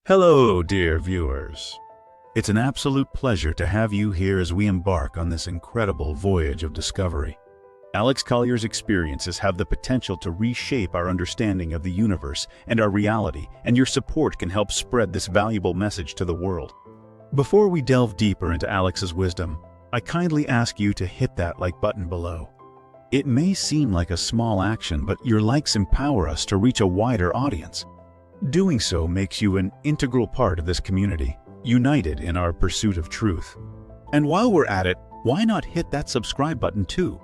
Hello, dear viewers. It's an absolute pleasure to have you here as we embark on this incredible voyage of discovery. Alex Collier's experiences have the potential to reshape our understanding of the universe and our reality, and your support can help spread this valuable message to the world. Before we delve deeper into Alex's wisdom, I kindly ask you to hit that like button below. It may seem like a small action, but your likes empower us to reach a wider audience. Doing so makes you an integral part of this community, united in our pursuit of truth. And while we're at it, why not hit that subscribe button too?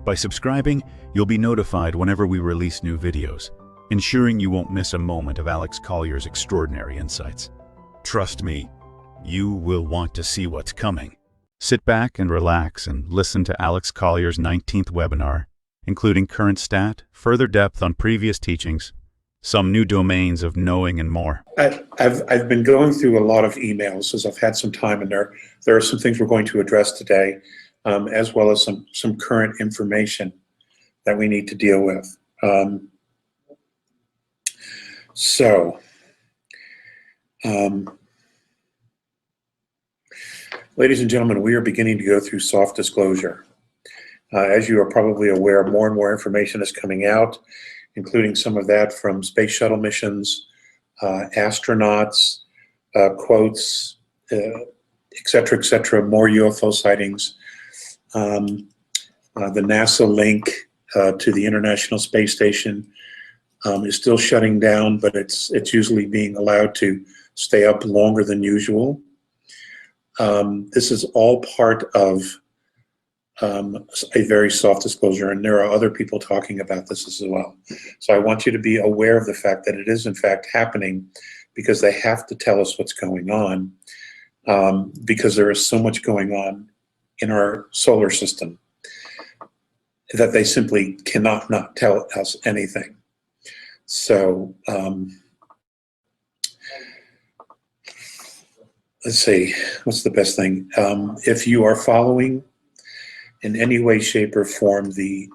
By subscribing, you'll be notified whenever we release new videos, ensuring you won't miss a moment of Alex Collier's extraordinary insights. Trust me, you will want to see what's coming. Sit back and relax and listen to Alex Collier's 19th webinar, including current stat, further depth on previous teachings, some new domains of knowing, and more. I've been going through a lot of emails as I've had some time, and there are some things we're going to address today, as well as some current information that we need to deal with. Ladies and gentlemen, we are beginning to go through soft disclosure. As you are probably aware, more and more information is coming out, including some of that from space shuttle missions, astronauts, quotes, et cetera, more UFO sightings. The NASA link to the International Space Station is still shutting down, but it's usually being allowed to stay up longer than usual. This is all part of a very soft disclosure, and there are other people talking about this as well. So I want you to be aware of the fact that it is in fact happening, because they have to tell us what's going on, because there is so much going on in our solar system that they simply cannot not tell us anything. So let's see, what's the best thing? If you are following in any way, shape, or form the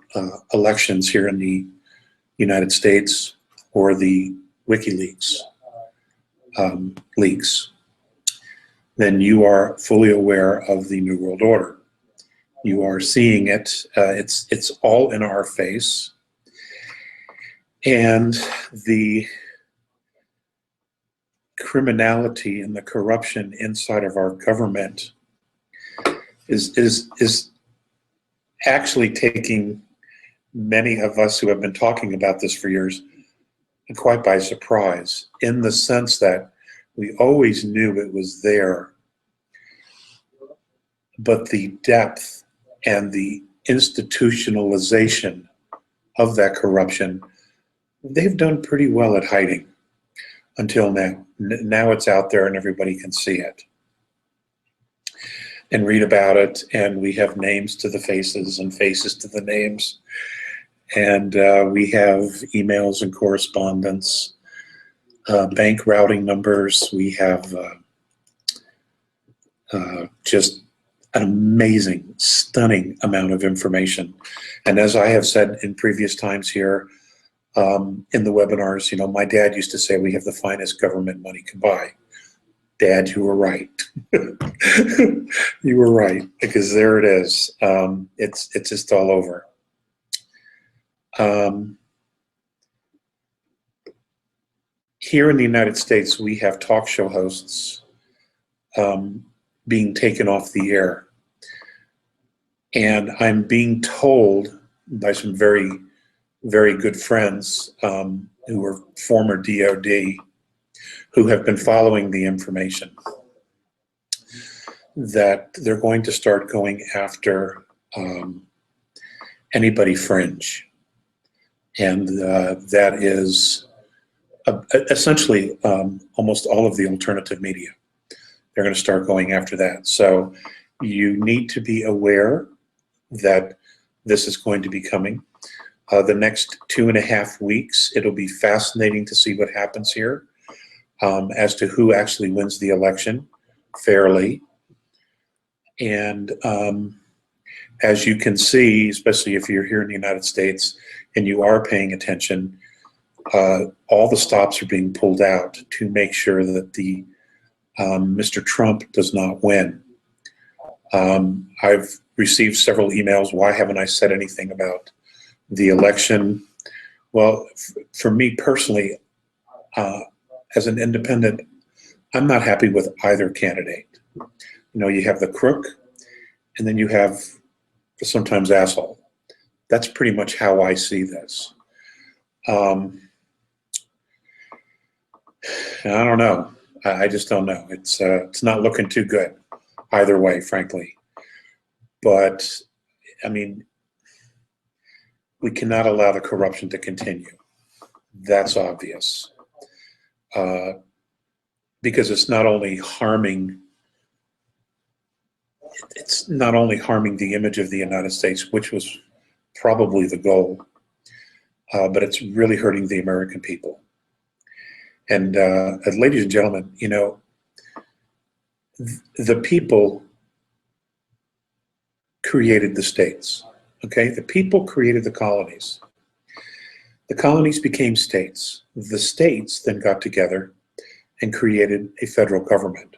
elections here in the United States, or the WikiLeaks leaks, then you are fully aware of the New World Order. You are seeing it. It's all in our face. And the criminality and the corruption inside of our government is actually taking many of us who have been talking about this for years quite by surprise, in the sense that we always knew it was there, but the depth and the institutionalization of that corruption, they've done pretty well at hiding until now. Now it's out there and everybody can see it and read about it, and we have names to the faces and faces to the names, and we have emails and correspondence, bank routing numbers. We have just an amazing, stunning amount of information. And as I have said in previous times here in the webinars, you know, my dad used to say we have the finest government money can buy. Dad, you were right. You were right, because there it is. It's just all over. Here in the United States, we have talk show hosts being taken off the air. And I'm being told by some very, very good friends who are former DOD, who have been following the information, that they're going to start going after anybody fringe. And that is essentially almost all of the alternative media. They're going to start going after that. So you need to be aware that this is going to be coming. The next 2.5 weeks, it'll be fascinating to see what happens here. As to who actually wins the election fairly. And as you can see, especially if you're here in the United States and you are paying attention, All the stops are being pulled out to make sure that the Mr. Trump does not win. I've received several emails. Why haven't I said anything about the election? Well, for me personally, as an independent, I'm not happy with either candidate. You know, you have the crook, and then you have the sometimes asshole. That's pretty much how I see this. I don't know. I just don't know. It's not looking too good either way, frankly. But I mean, we cannot allow the corruption to continue. That's obvious. Because it's not only harming the image of the United States, which was probably the goal, but it's really hurting the American people. And ladies and gentlemen, you know, the people created the states, okay? The people created the colonies. The colonies became states. The states then got together and created a federal government.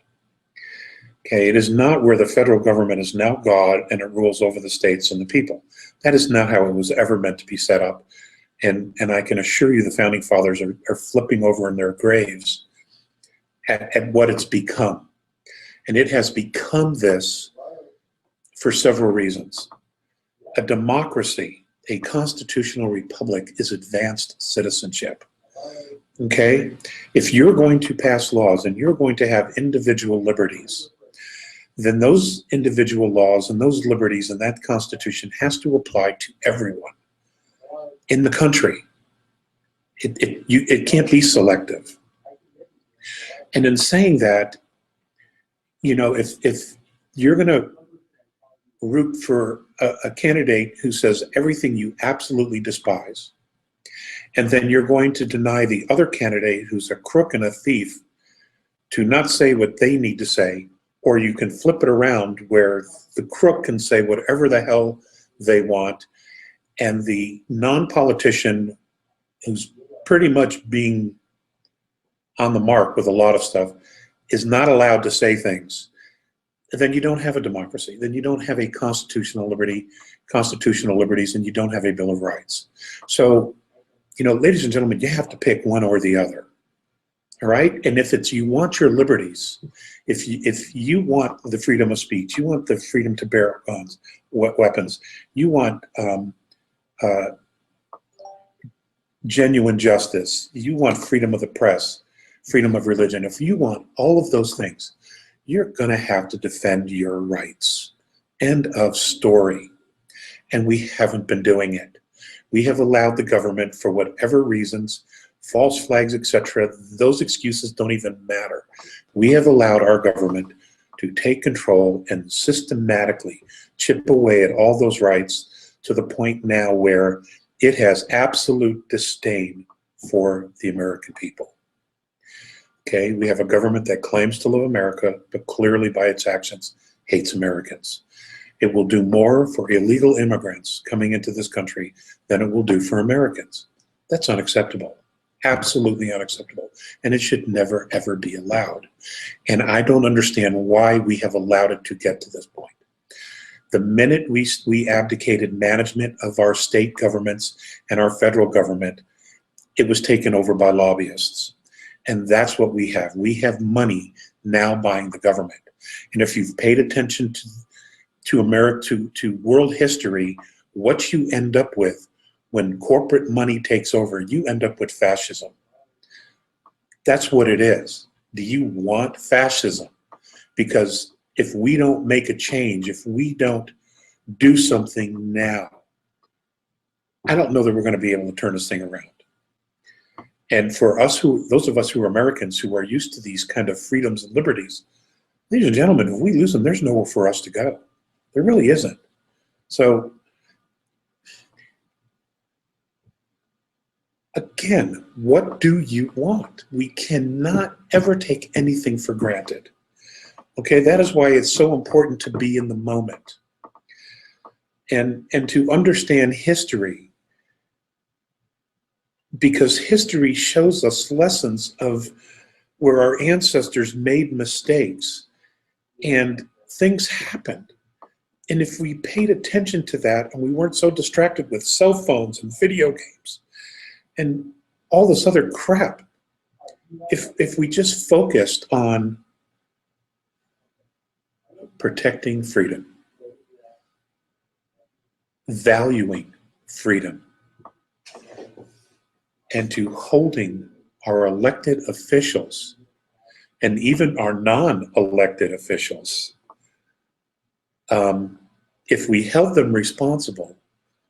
Okay, it is not where the federal government is now God and it rules over the states and the people. That is not how it was ever meant to be set up. And I can assure you the Founding Fathers are flipping over in their graves at what it's become. And it has become this for several reasons. A democracy, a constitutional republic, is advanced citizenship. Okay? If you're going to pass laws and you're going to have individual liberties, then those individual laws and those liberties and that Constitution has to apply to everyone in the country. It can't be selective. And in saying that, you know, if you're going to root for a candidate who says everything you absolutely despise, and then you're going to deny the other candidate who's a crook and a thief to not say what they need to say, or you can flip it around where the crook can say whatever the hell they want, and the non-politician who's pretty much being on the mark with a lot of stuff is not allowed to say things, then you don't have a democracy. Then you don't have a constitutional liberties, and you don't have a Bill of Rights. So, you know, ladies and gentlemen, you have to pick one or the other. All right? And if it's you want your liberties, if you want the freedom of speech, you want the freedom to bear guns, weapons, you want genuine justice, you want freedom of the press, freedom of religion, if you want all of those things, you're going to have to defend your rights. End of story. And we haven't been doing it. We have allowed the government, for whatever reasons, false flags, etc., those excuses don't even matter. We have allowed our government to take control and systematically chip away at all those rights to the point now where it has absolute disdain for the American people. Okay, we have a government that claims to love America, but clearly by its actions hates Americans. It will do more for illegal immigrants coming into this country than it will do for Americans. That's unacceptable. Absolutely unacceptable. And it should never, ever be allowed. And I don't understand why we have allowed it to get to this point. The minute we abdicated management of our state governments and our federal government, it was taken over by lobbyists. And that's what we have. We have money now buying the government. And if you've paid attention to America, to world history, what you end up with when corporate money takes over, you end up with fascism. That's what it is. Do you want fascism? Because if we don't make a change, if we don't do something now, I don't know that we're going to be able to turn this thing around. And for us, those of us who are Americans who are used to these kind of freedoms and liberties, ladies and gentlemen, if we lose them, there's nowhere for us to go. There really isn't. So, again, what do you want? We cannot ever take anything for granted. Okay, that is why it's so important to be in the moment and to understand history. because history shows us lessons of where our ancestors made mistakes and things happened. And if we paid attention to that and we weren't so distracted with cell phones and video games and all this other crap, if we just focused on protecting freedom, valuing freedom, and to holding our elected officials and even our non-elected officials, if we held them responsible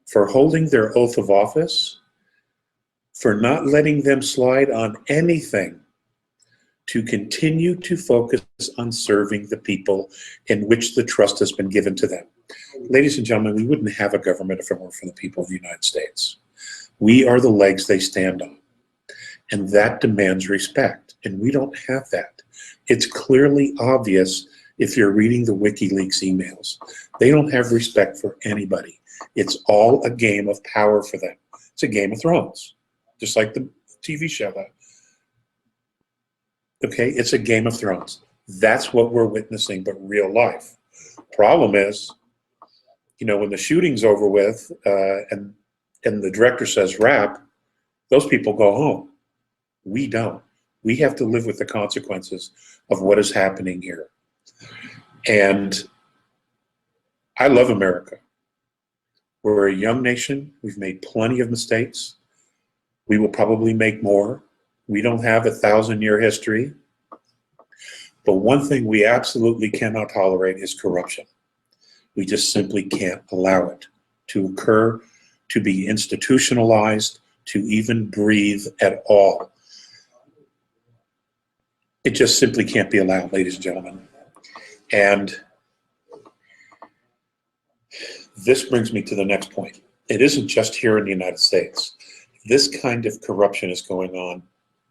for holding their oath of office, for not letting them slide on anything, to continue to focus on serving the people in which the trust has been given to them. Ladies and gentlemen, we wouldn't have a government if it weren't for the people of the United States. We are the legs they stand on, and that demands respect, and we don't have that. It's clearly obvious if you're reading the WikiLeaks emails. They don't have respect for anybody. It's all a game of power for them. It's a Game of Thrones, just like the TV show. Okay, it's a Game of Thrones. That's what we're witnessing, but real life. Problem is, you know, when the shooting's over with and the director says wrap, those people go home. We don't. We have to live with the consequences of what is happening here. And I love America. We're a young nation. We've made plenty of mistakes. We will probably make more. We don't have a 1,000-year history. But one thing we absolutely cannot tolerate is corruption. We just simply can't allow it to occur, to be institutionalized, to even breathe at all. It just simply can't be allowed, ladies and gentlemen. And this brings me to the next point. It isn't just here in the United States. This kind of corruption is going on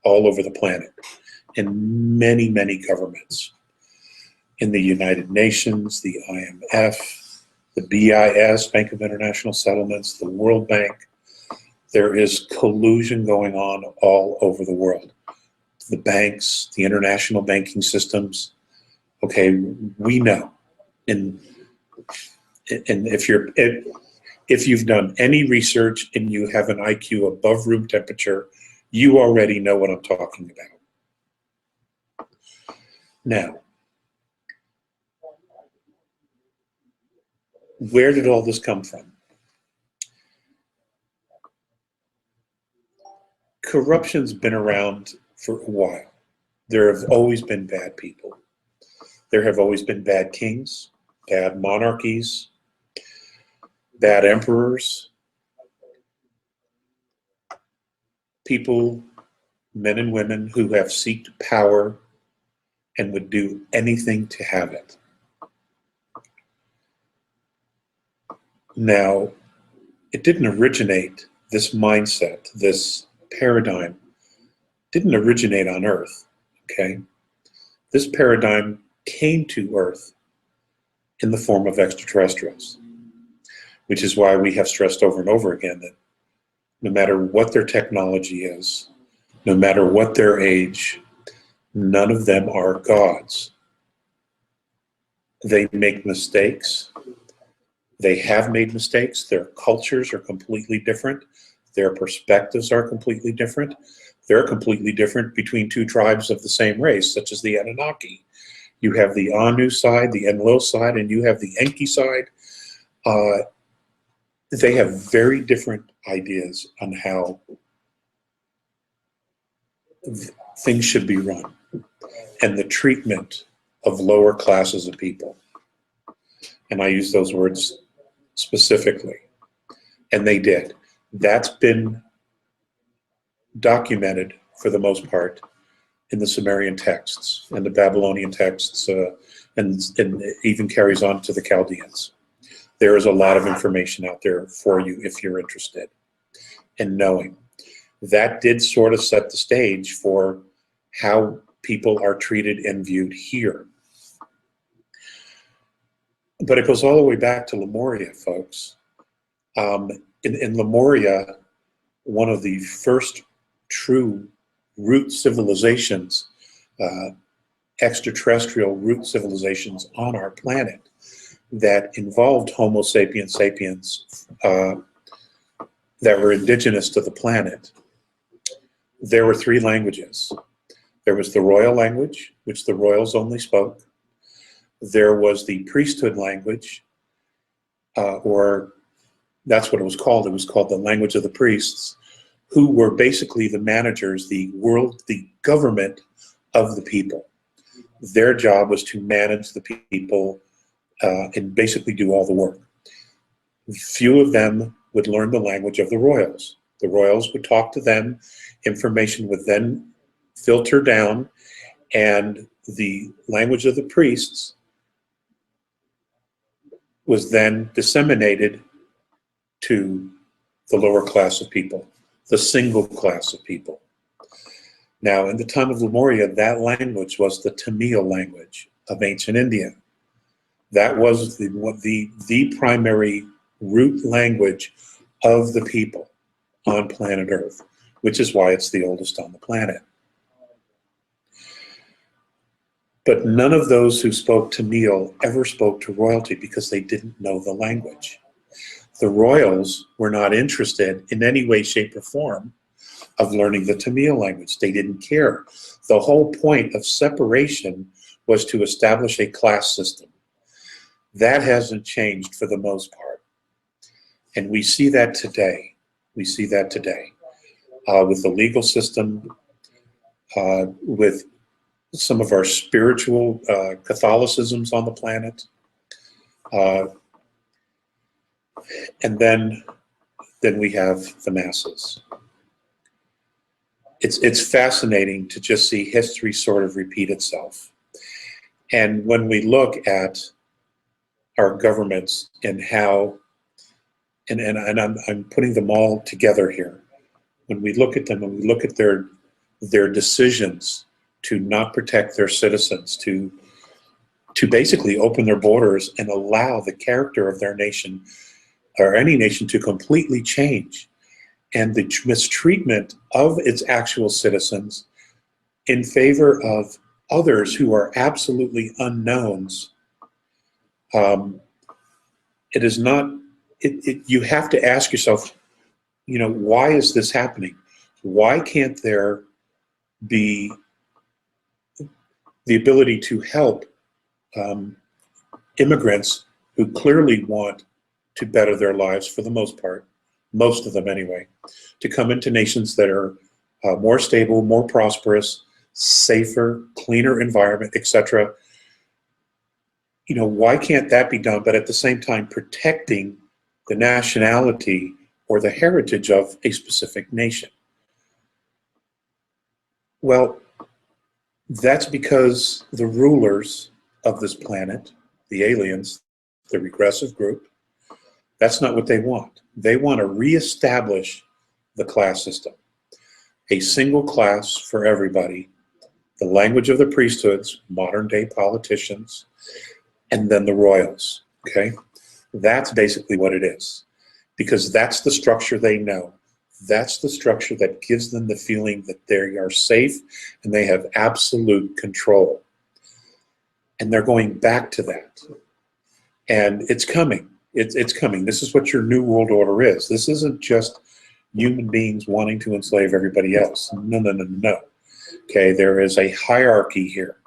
all over the planet in many, many governments. In the United Nations, the IMF, the BIS, Bank of International Settlements, the World Bank. There is collusion going on all over the world. The banks, the international banking systems. Okay, we know. And if you've done any research and you have an IQ above room temperature, you already know what I'm talking about. Now, where did all this come from? Corruption's been around for a while. There have always been bad people. There have always been bad kings, bad monarchies, bad emperors, people, men and women who have sought power and would do anything to have it. Now, it didn't originate, this mindset, this paradigm, didn't originate on Earth, okay? This paradigm came to Earth in the form of extraterrestrials, which is why we have stressed over and over again that no matter what their technology is, no matter what their age, none of them are gods. They make mistakes. They have made mistakes. Their cultures are completely different. Their perspectives are completely different. They're completely different between two tribes of the same race, such as the Anunnaki. You have the Anu side, the Enlil side, and you have the Enki side. They have very different ideas on how things should be run and the treatment of lower classes of people. And I use those words specifically. And they did. That's been documented for the most part in the Sumerian texts and the Babylonian texts, and even carries on to the Chaldeans. There is a lot of information out there for you if you're interested in knowing. That did sort of set the stage for how people are treated and viewed here. But it goes all the way back to Lemuria, folks. In Lemuria, one of the first true root civilizations, extraterrestrial root civilizations on our planet that involved Homo sapiens sapiens that were indigenous to the planet. There were 3 languages. There was the royal language, which the royals only spoke. There was the priesthood language, or that's what it was called. It was called the language of the priests, who were basically the managers, the government of the people. Their job was to manage the people and basically do all the work. Few of them would learn the language of the royals. The royals would talk to them. Information would then filter down, and the language of the priests was then disseminated to the lower class of people, the single class of people. Now, in the time of Lemuria, that language was the Tamil language of ancient India. That was the primary root language of the people on planet Earth, which is why it's the oldest on the planet. But none of those who spoke Tamil ever spoke to royalty because they didn't know the language. The royals were not interested in any way, shape, or form of learning the Tamil language. They didn't care. The whole point of separation was to establish a class system. That hasn't changed for the most part. And we see that today. We see that today with the legal system, with some of our spiritual Catholicisms on the planet. And then we have the masses. It's fascinating to just see history sort of repeat itself. And when we look at our governments and how, and I'm putting them all together here, when we look at them and we look at their decisions to not protect their citizens, to basically open their borders and allow the character of their nation or any nation to completely change, and the mistreatment of its actual citizens in favor of others who are absolutely unknowns, it is not, you have to ask yourself, why is this happening? Why can't there be the ability to help immigrants who clearly want to better their lives for the most part, most of them anyway, to come into nations that are more stable, more prosperous, safer, cleaner environment, etc. Why can't that be done, but at the same time protecting the nationality or the heritage of a specific nation? Well, that's because the rulers of this planet, the aliens, the regressive group, that's not what they want. They want to reestablish the class system. A single class for everybody, the language of the priesthoods, modern day politicians, and then the royals, okay? That's basically what it is, because that's the structure they know. That's the structure that gives them the feeling that they are safe and they have absolute control. And they're going back to that. And it's coming. It's coming. This is what your New World Order is. This isn't just human beings wanting to enslave everybody else. No, no, no, no. Okay, there is a hierarchy here.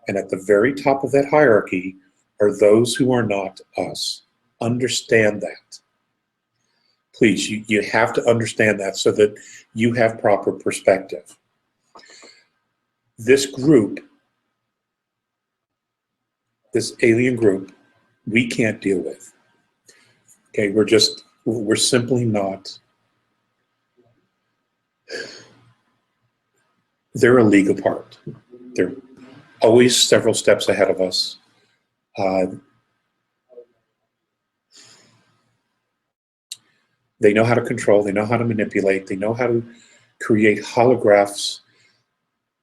And at the very top of that hierarchy are those who are not us. Understand that. Please, you have to understand that so that you have proper perspective. This group, this alien group, we can't deal with. Okay, we're simply not. They're a league apart. They're always several steps ahead of us. They know how to control, they know how to manipulate, they know how to create holographs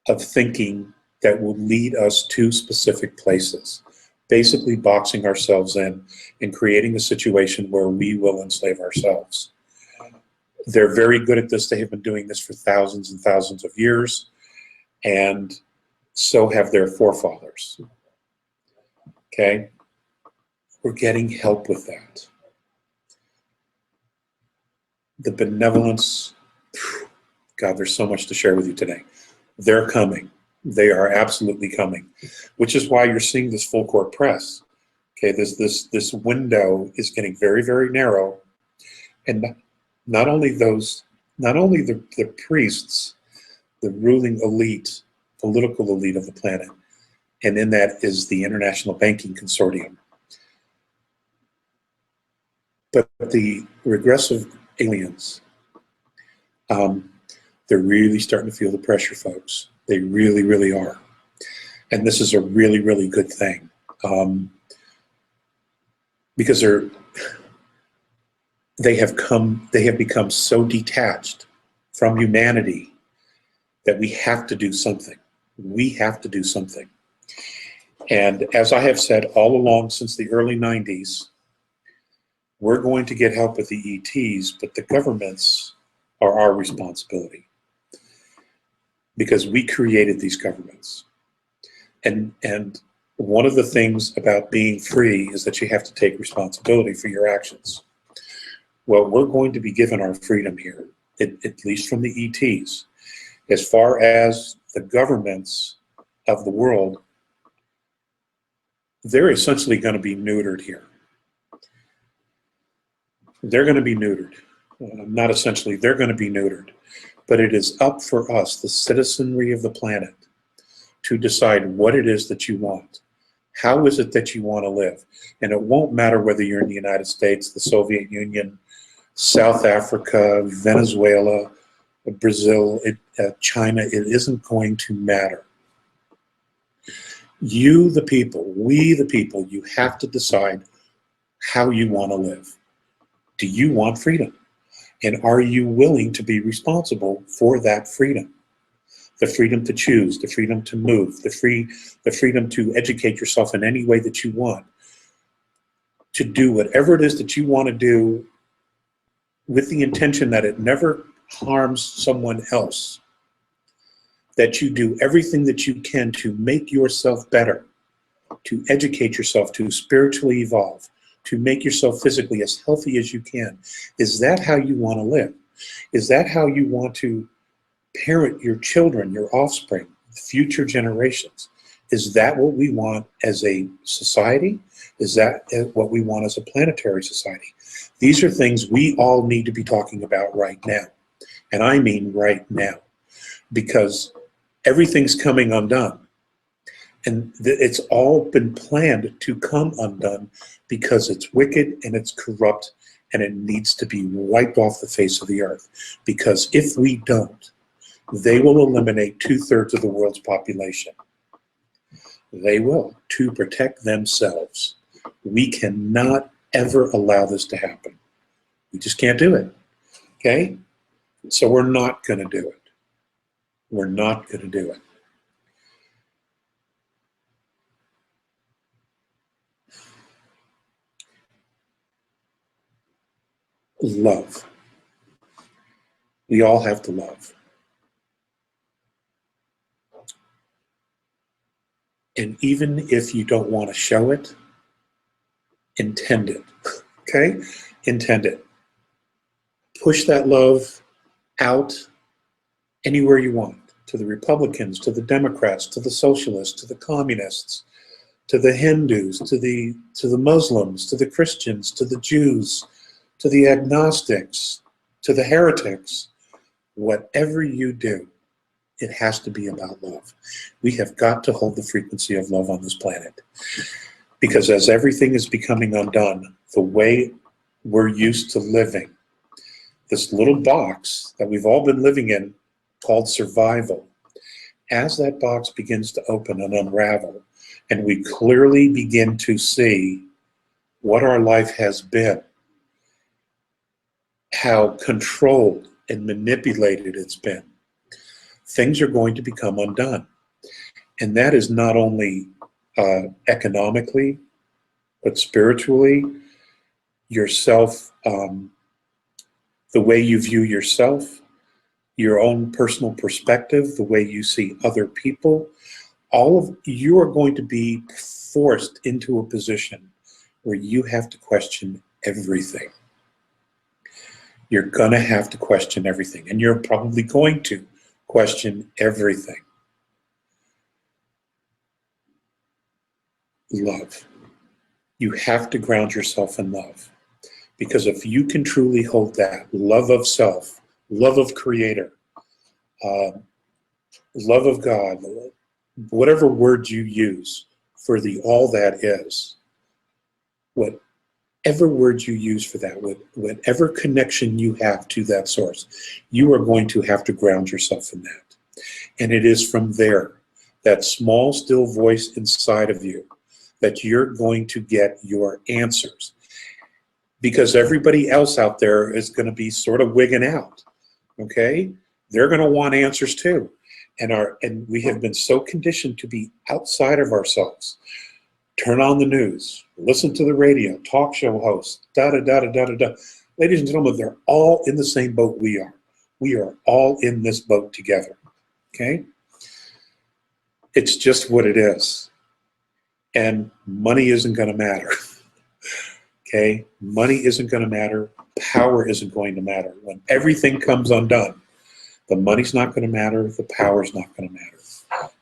of thinking that will lead us to specific places, basically boxing ourselves in and creating a situation where we will enslave ourselves. They're very good at this. They have been doing this for thousands and thousands of years, and so have their forefathers. Okay? We're getting help with that. The benevolence, God, there's so much to share with you today. They're coming. They are absolutely coming, which is why you're seeing this full court press. Okay, this window is getting very, very narrow, and not only the priests, the ruling elite, political elite of the planet, and in that is the International Banking Consortium, but the regressive aliens, they're really starting to feel the pressure, folks. They really, really are. And this is a really, really good thing. Because they have become so detached from humanity that we have to do something. We have to do something. And as I have said all along since the early 90s, we're going to get help with the ETs, but the governments are our responsibility, because we created these governments. And one of the things about being free is that you have to take responsibility for your actions. Well, we're going to be given our freedom here, at least from the ETs. As far as the governments of the world, they're essentially going to be neutered here. They're going to be neutered. Not essentially, they're going to be neutered. But it is up for us, the citizenry of the planet, to decide what it is that you want. How is it that you want to live? And it won't matter whether you're in the United States, the Soviet Union, South Africa, Venezuela, Brazil, China. It isn't going to matter. You, the people, we, the people, you have to decide how you want to live. Do you want freedom? And are you willing to be responsible for that freedom? The freedom to choose, the freedom to move, the freedom to educate yourself in any way that you want, to do whatever it is that you want to do with the intention that it never harms someone else, that you do everything that you can to make yourself better, to educate yourself, to spiritually evolve, to make yourself physically as healthy as you can. Is that how you want to live? Is that how you want to parent your children, your offspring, future generations? Is that what we want as a society? Is that what we want as a planetary society? These are things we all need to be talking about right now. And I mean right now, because everything's coming undone. And it's all been planned to come undone because it's wicked and it's corrupt and it needs to be wiped off the face of the earth. Because if we don't, they will eliminate 2/3 of the world's population. They will, to protect themselves. We cannot ever allow this to happen. We just can't do it, okay? So we're not going to do it. We're not going to do it. Love. We all have to love. And even if you don't want to show it, intend it, okay? Intend it. Push that love out anywhere you want, to the Republicans, to the Democrats, to the socialists, to the communists, to the Hindus, to the Muslims, to the Christians, to the Jews, to the agnostics, to the heretics. Whatever you do, it has to be about love. We have got to hold the frequency of love on this planet. Because as everything is becoming undone, the way we're used to living, this little box that we've all been living in called survival, as that box begins to open and unravel, and we clearly begin to see what our life has been, how controlled and manipulated it's been, things are going to become undone. And that is not only economically, but spiritually, yourself the way you view yourself, your own personal perspective, the way you see other people, all of you are going to be forced into a position where you have to question everything. You're gonna have to question everything, and you're probably going to question everything. Love. You have to ground yourself in love. Because if you can truly hold that love of self, love of Creator, love of God, whatever word you use for the all that is, whatever word you use for that, whatever connection you have to that source, you are going to have to ground yourself in that. And it is from there, that small, still voice inside of you, that you're going to get your answers. Because everybody else out there is going to be sort of wigging out, okay? They're going to want answers too. And we have been so conditioned to be outside of ourselves. Turn on the news, listen to the radio, talk show hosts, da-da-da-da-da-da-da. Ladies and gentlemen, they're all in the same boat we are. We are all in this boat together, okay? It's just what it is. And money isn't going to matter. Okay, money isn't going to matter. Power isn't going to matter. When everything comes undone, the money's not going to matter. The power's not going to matter.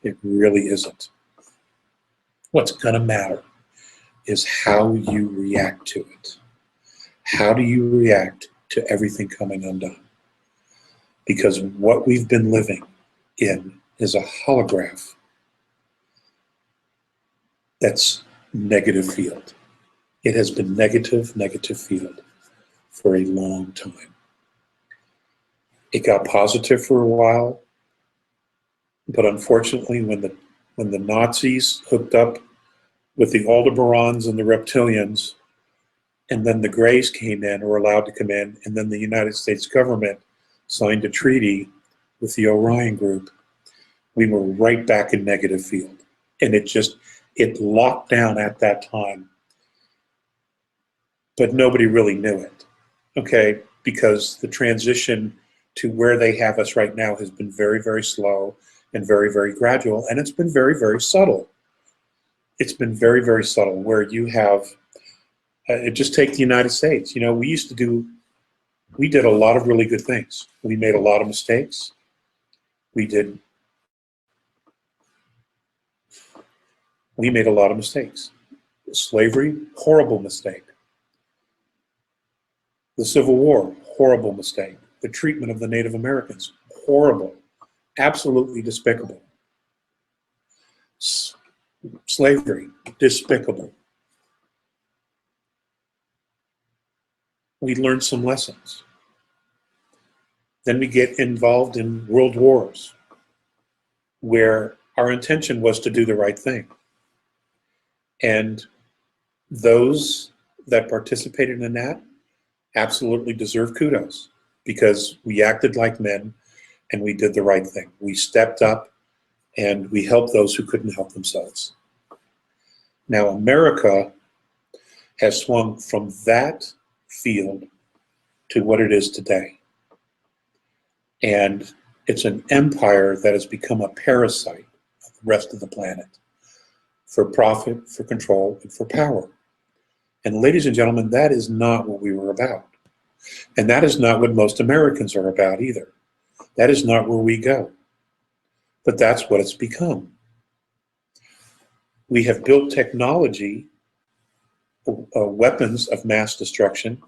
It really isn't. What's going to matter is how you react to it. How do you react to everything coming undone? Because what we've been living in is a holograph that's negative field. It has been negative field for a long time. It got positive for a while, but unfortunately when the Nazis hooked up with the Aldebarans and the reptilians, and then the Greys came in, or were allowed to come in, and then the United States government signed a treaty with the Orion group, we were right back in negative field. And it locked down at that time. But nobody really knew it, okay? Because the transition to where they have us right now has been very, very slow and very, very gradual, and it's been very, very subtle. It's been very, very subtle, where you have, just take the United States. You know, we did a lot of really good things. We made a lot of mistakes. We made a lot of mistakes. Slavery, horrible mistake. The Civil War, horrible mistake. The treatment of the Native Americans, horrible, absolutely despicable. Slavery, despicable. We learned some lessons. Then we get involved in world wars, where our intention was to do the right thing. And those that participated in that absolutely deserve kudos, because we acted like men and we did the right thing. We stepped up and we helped those who couldn't help themselves. Now America has swung from that field to what it is today. And it's an empire that has become a parasite of the rest of the planet, for profit, for control, and for power. And ladies and gentlemen, that is not what we were about. And that is not what most Americans are about either. That is not where we go. But that's what it's become. We have built technology, weapons of mass destruction,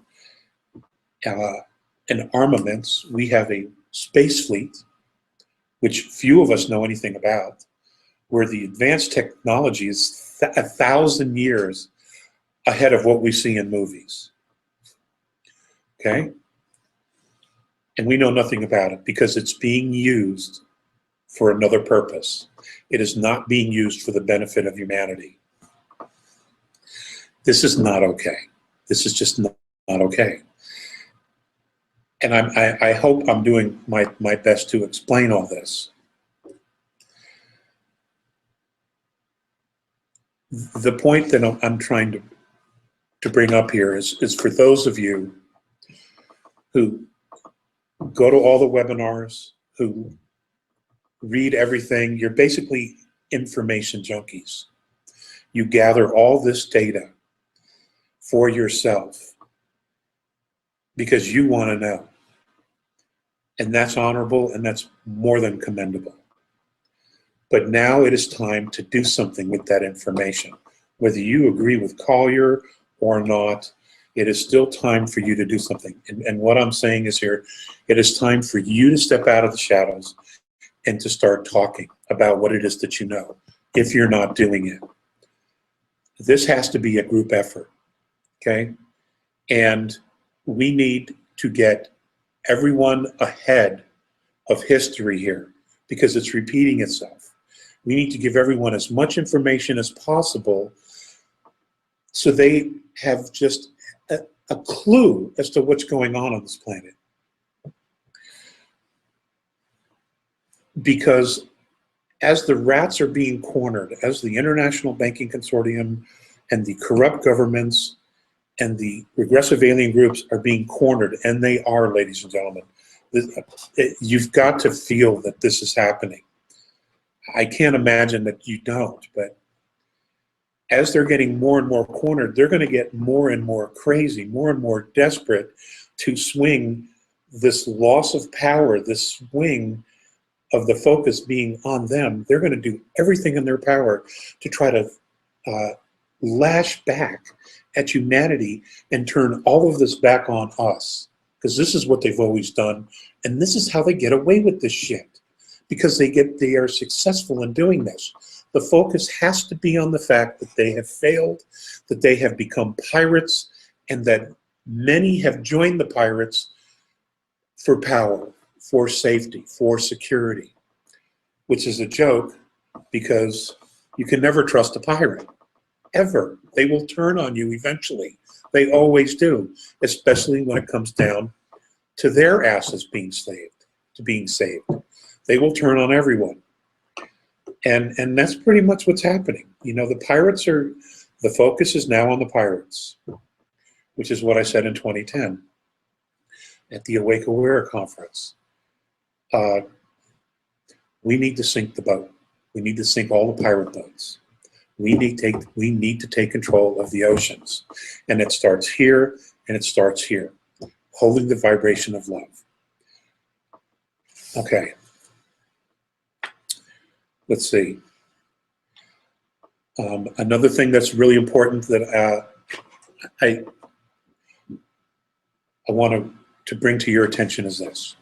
and armaments. We have a space fleet, which few of us know anything about, where the advanced technology is 1,000 years ahead of what we see in movies. Okay? And we know nothing about it because it's being used for another purpose. It is not being used for the benefit of humanity. This is not okay. This is just not okay. And I hope I'm doing my best to explain all this. The point that I'm trying to bring up here is for those of you who go to all the webinars, who read everything. You're basically information junkies. You gather all this data for yourself because you want to know. And that's honorable, and that's more than commendable. But now it is time to do something with that information. Whether you agree with Collier or not, it is still time for you to do something. And what I'm saying is here, it is time for you to step out of the shadows and to start talking about what it is that you know, if you're not doing it. This has to be a group effort, okay? And we need to get everyone ahead of history here because it's repeating itself. We need to give everyone as much information as possible so they have just a clue as to what's going on this planet. Because as the rats are being cornered, as the International Banking Consortium and the corrupt governments and the regressive alien groups are being cornered, and they are, ladies and gentlemen, you've got to feel that this is happening. I can't imagine that you don't, but as they're getting more and more cornered, they're going to get more and more crazy, more and more desperate to swing this loss of power, this swing of the focus being on them. They're going to do everything in their power to try to lash back at humanity and turn all of this back on us, because this is what they've always done, and this is how they get away with this shit, because they are successful in doing this. The focus has to be on the fact that they have failed, that they have become pirates, and that many have joined the pirates for power, for safety, for security, which is a joke because you can never trust a pirate, ever. They will turn on you eventually. They always do, especially when it comes down to their asses being saved, They will turn on everyone. And that's pretty much what's happening. You know, the focus is now on the pirates, which is what I said in 2010 at the Awake Aware conference. We need to sink the boat. We need to sink all the pirate boats. We need to take control of the oceans. And it starts here, and it starts here, holding the vibration of love. Okay. Let's see. Another thing that's really important that I want to bring to your attention is this.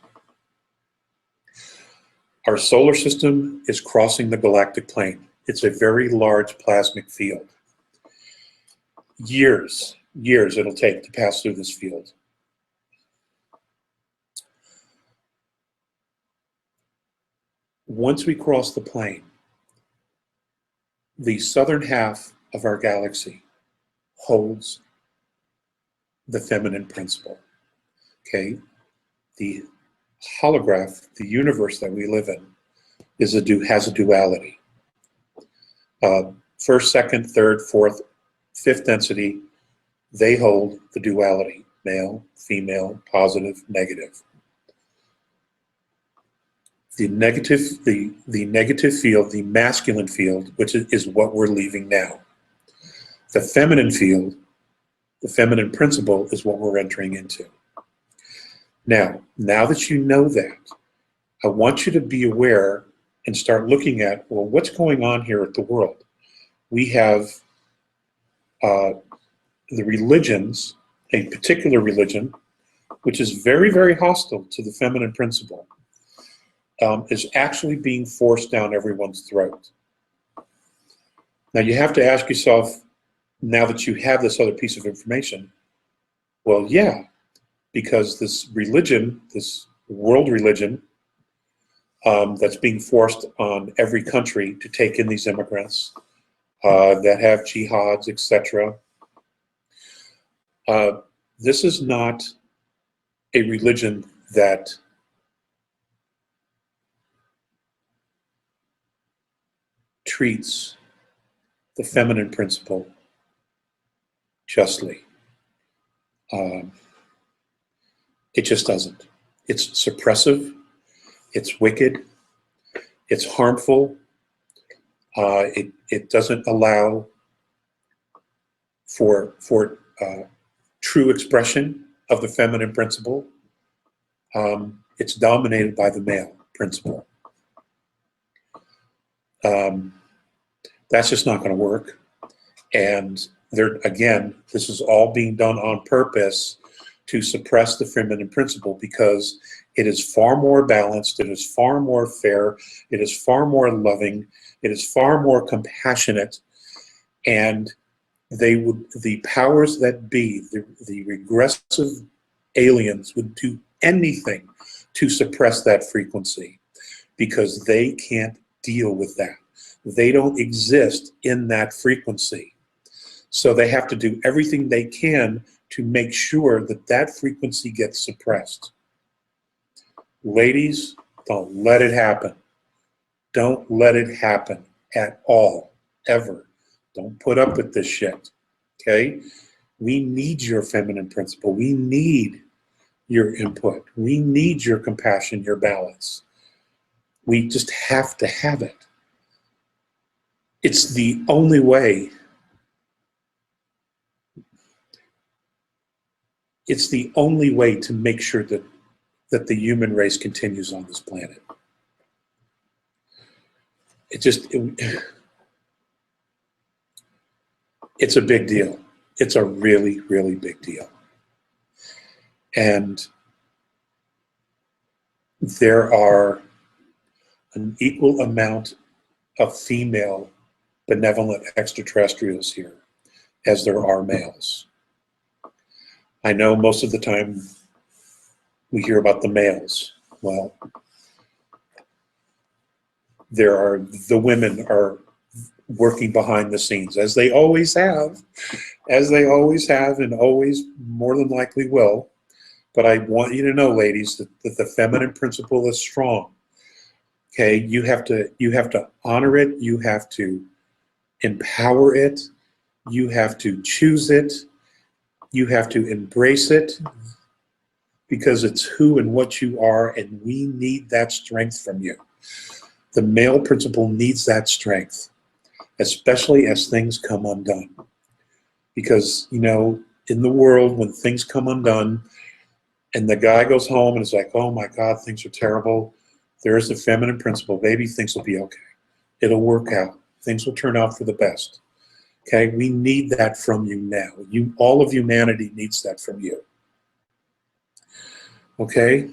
Our solar system is crossing the galactic plane. It's a very large plasmic field. Years it'll take to pass through this field. Once we cross the plane, the southern half of our galaxy holds the feminine principle, okay? The holograph, the universe that we live in, has a duality. First, second, third, fourth, fifth density, they hold the duality, male, female, positive, negative. The negative field, the masculine field, which is what we're leaving now. The feminine field, the feminine principle, is what we're entering into. Now that you know that, I want you to be aware and start looking at, well, what's going on here at the world? We have the religions, a particular religion, which is very, very hostile to the feminine principle, is actually being forced down everyone's throat. Now you have to ask yourself, now that you have this other piece of information, well, yeah, because this religion, this world religion, that's being forced on every country to take in these immigrants that have jihads, etc. This is not a religion that treats the feminine principle justly. It just doesn't. It's suppressive, it's wicked, it's harmful, it doesn't allow for true expression of the feminine principle. It's dominated by the male principle. That's just not going to work. And there, again, this is all being done on purpose to suppress the feminine principle, because it is far more balanced, it is far more fair, it is far more loving, it is far more compassionate, and the powers that be, the regressive aliens would do anything to suppress that frequency, because they can't deal with that. They don't exist in that frequency. So they have to do everything they can to make sure that that frequency gets suppressed. Ladies, don't let it happen. Don't let it happen at all, ever. Don't put up with this shit, okay? We need your feminine principle. We need your input. We need your compassion, your balance. We just have to have it. It's the only way. It's the only way to make sure that the human race continues on this planet. It's a big deal. It's a really, really big deal. And there are an equal amount of female benevolent extraterrestrials here as there are males. I know most of the time we hear about the males. Well, the women are working behind the scenes, as they always have, and always more than likely will. But I want you to know, ladies, that the feminine principle is strong. Okay, you have to honor it, you have to empower it, you have to choose it, you have to embrace it, because it's who and what you are, and we need that strength from you. The male principle needs that strength, especially as things come undone. Because, you know, in the world, when things come undone, and the guy goes home and is like, oh my God, things are terrible, there's the feminine principle. Baby, things will be okay. It'll work out. Things will turn out for the best. Okay, we need that from you now. All of humanity needs that from you. Okay?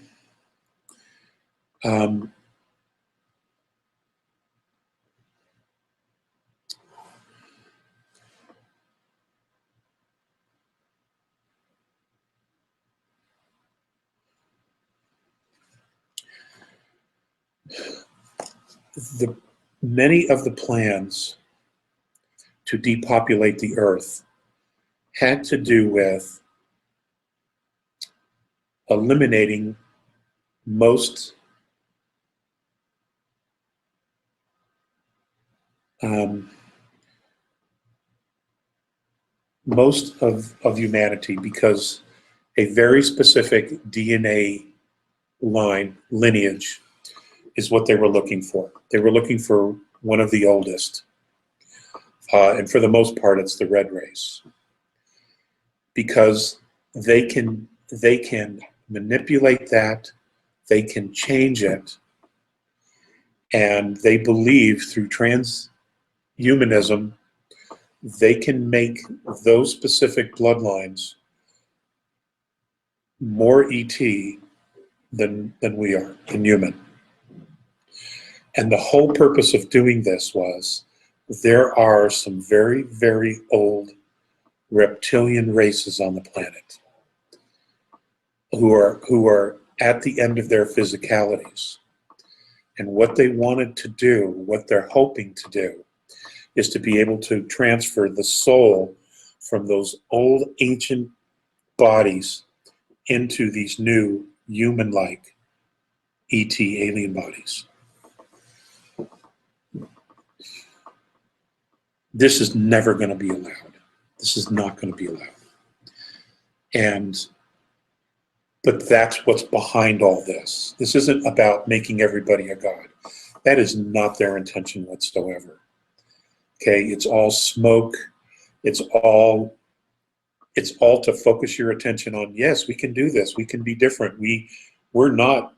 Many of the plans to depopulate the earth had to do with eliminating most of humanity, because a very specific DNA lineage is what they were looking for. They were looking for one of the oldest. And for the most part, it's the red race. Because they can manipulate that, they can change it, and they believe through transhumanism, they can make those specific bloodlines more ET than we are, in human. And the whole purpose of doing this was, there are some very, very old reptilian races on the planet who are at the end of their physicalities. And what they wanted to do, what they're hoping to do, is to be able to transfer the soul from those old ancient bodies into these new human-like ET alien bodies. This is never going to be allowed. This is not going to be allowed. And But that's what's behind all this. This isn't about making everybody a god. That is not their intention whatsoever. Okay, it's all smoke. It's all to focus your attention on, yes, we can do this. We can be different. We're not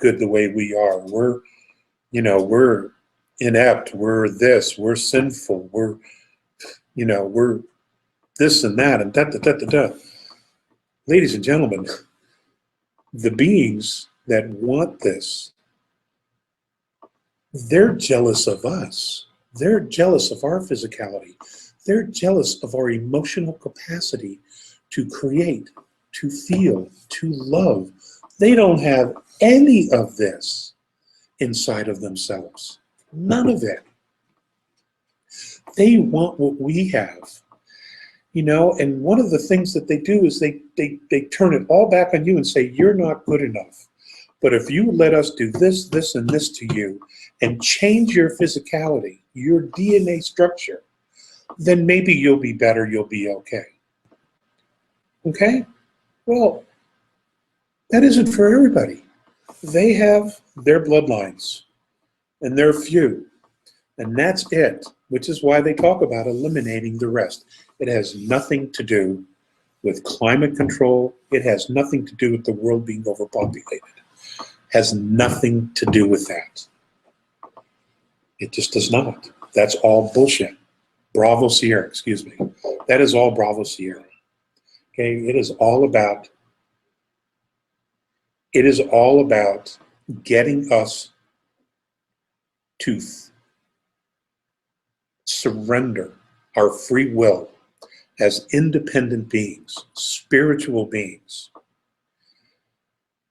good the way we are. We're inept. We're this. We're sinful. We're this and that and da da da da da. Ladies and gentlemen, the beings that want this, they're jealous of us. They're jealous of our physicality. They're jealous of our emotional capacity to create, to feel, to love. They don't have any of this inside of themselves. None of it. They want what we have. And one of the things that they do is they turn it all back on you and say, you're not good enough. But if you let us do this, this, and this to you and change your physicality, your DNA structure, then maybe you'll be better, you'll be okay. Okay? Well, that isn't for everybody. They have their bloodlines, and they're few. And that's it, which is why they talk about eliminating the rest. It has nothing to do with climate control. It has nothing to do with the world being overpopulated. It has nothing to do with that. It just does not. That's all bullshit. Bravo Sierra, excuse me. That is all Bravo Sierra. Okay, it is all about getting us to surrender our free will as independent beings, spiritual beings,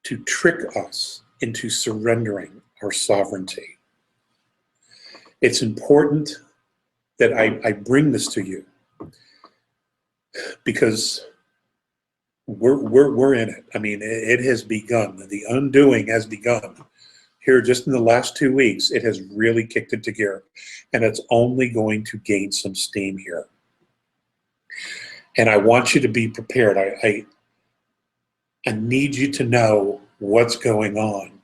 to trick us into surrendering our sovereignty. It's important that I bring this to you because we're in it. I mean, it has begun. The undoing has begun. Here, just in the last 2 weeks, it has really kicked into gear, and it's only going to gain some steam here. And I want you to be prepared. I need you to know what's going on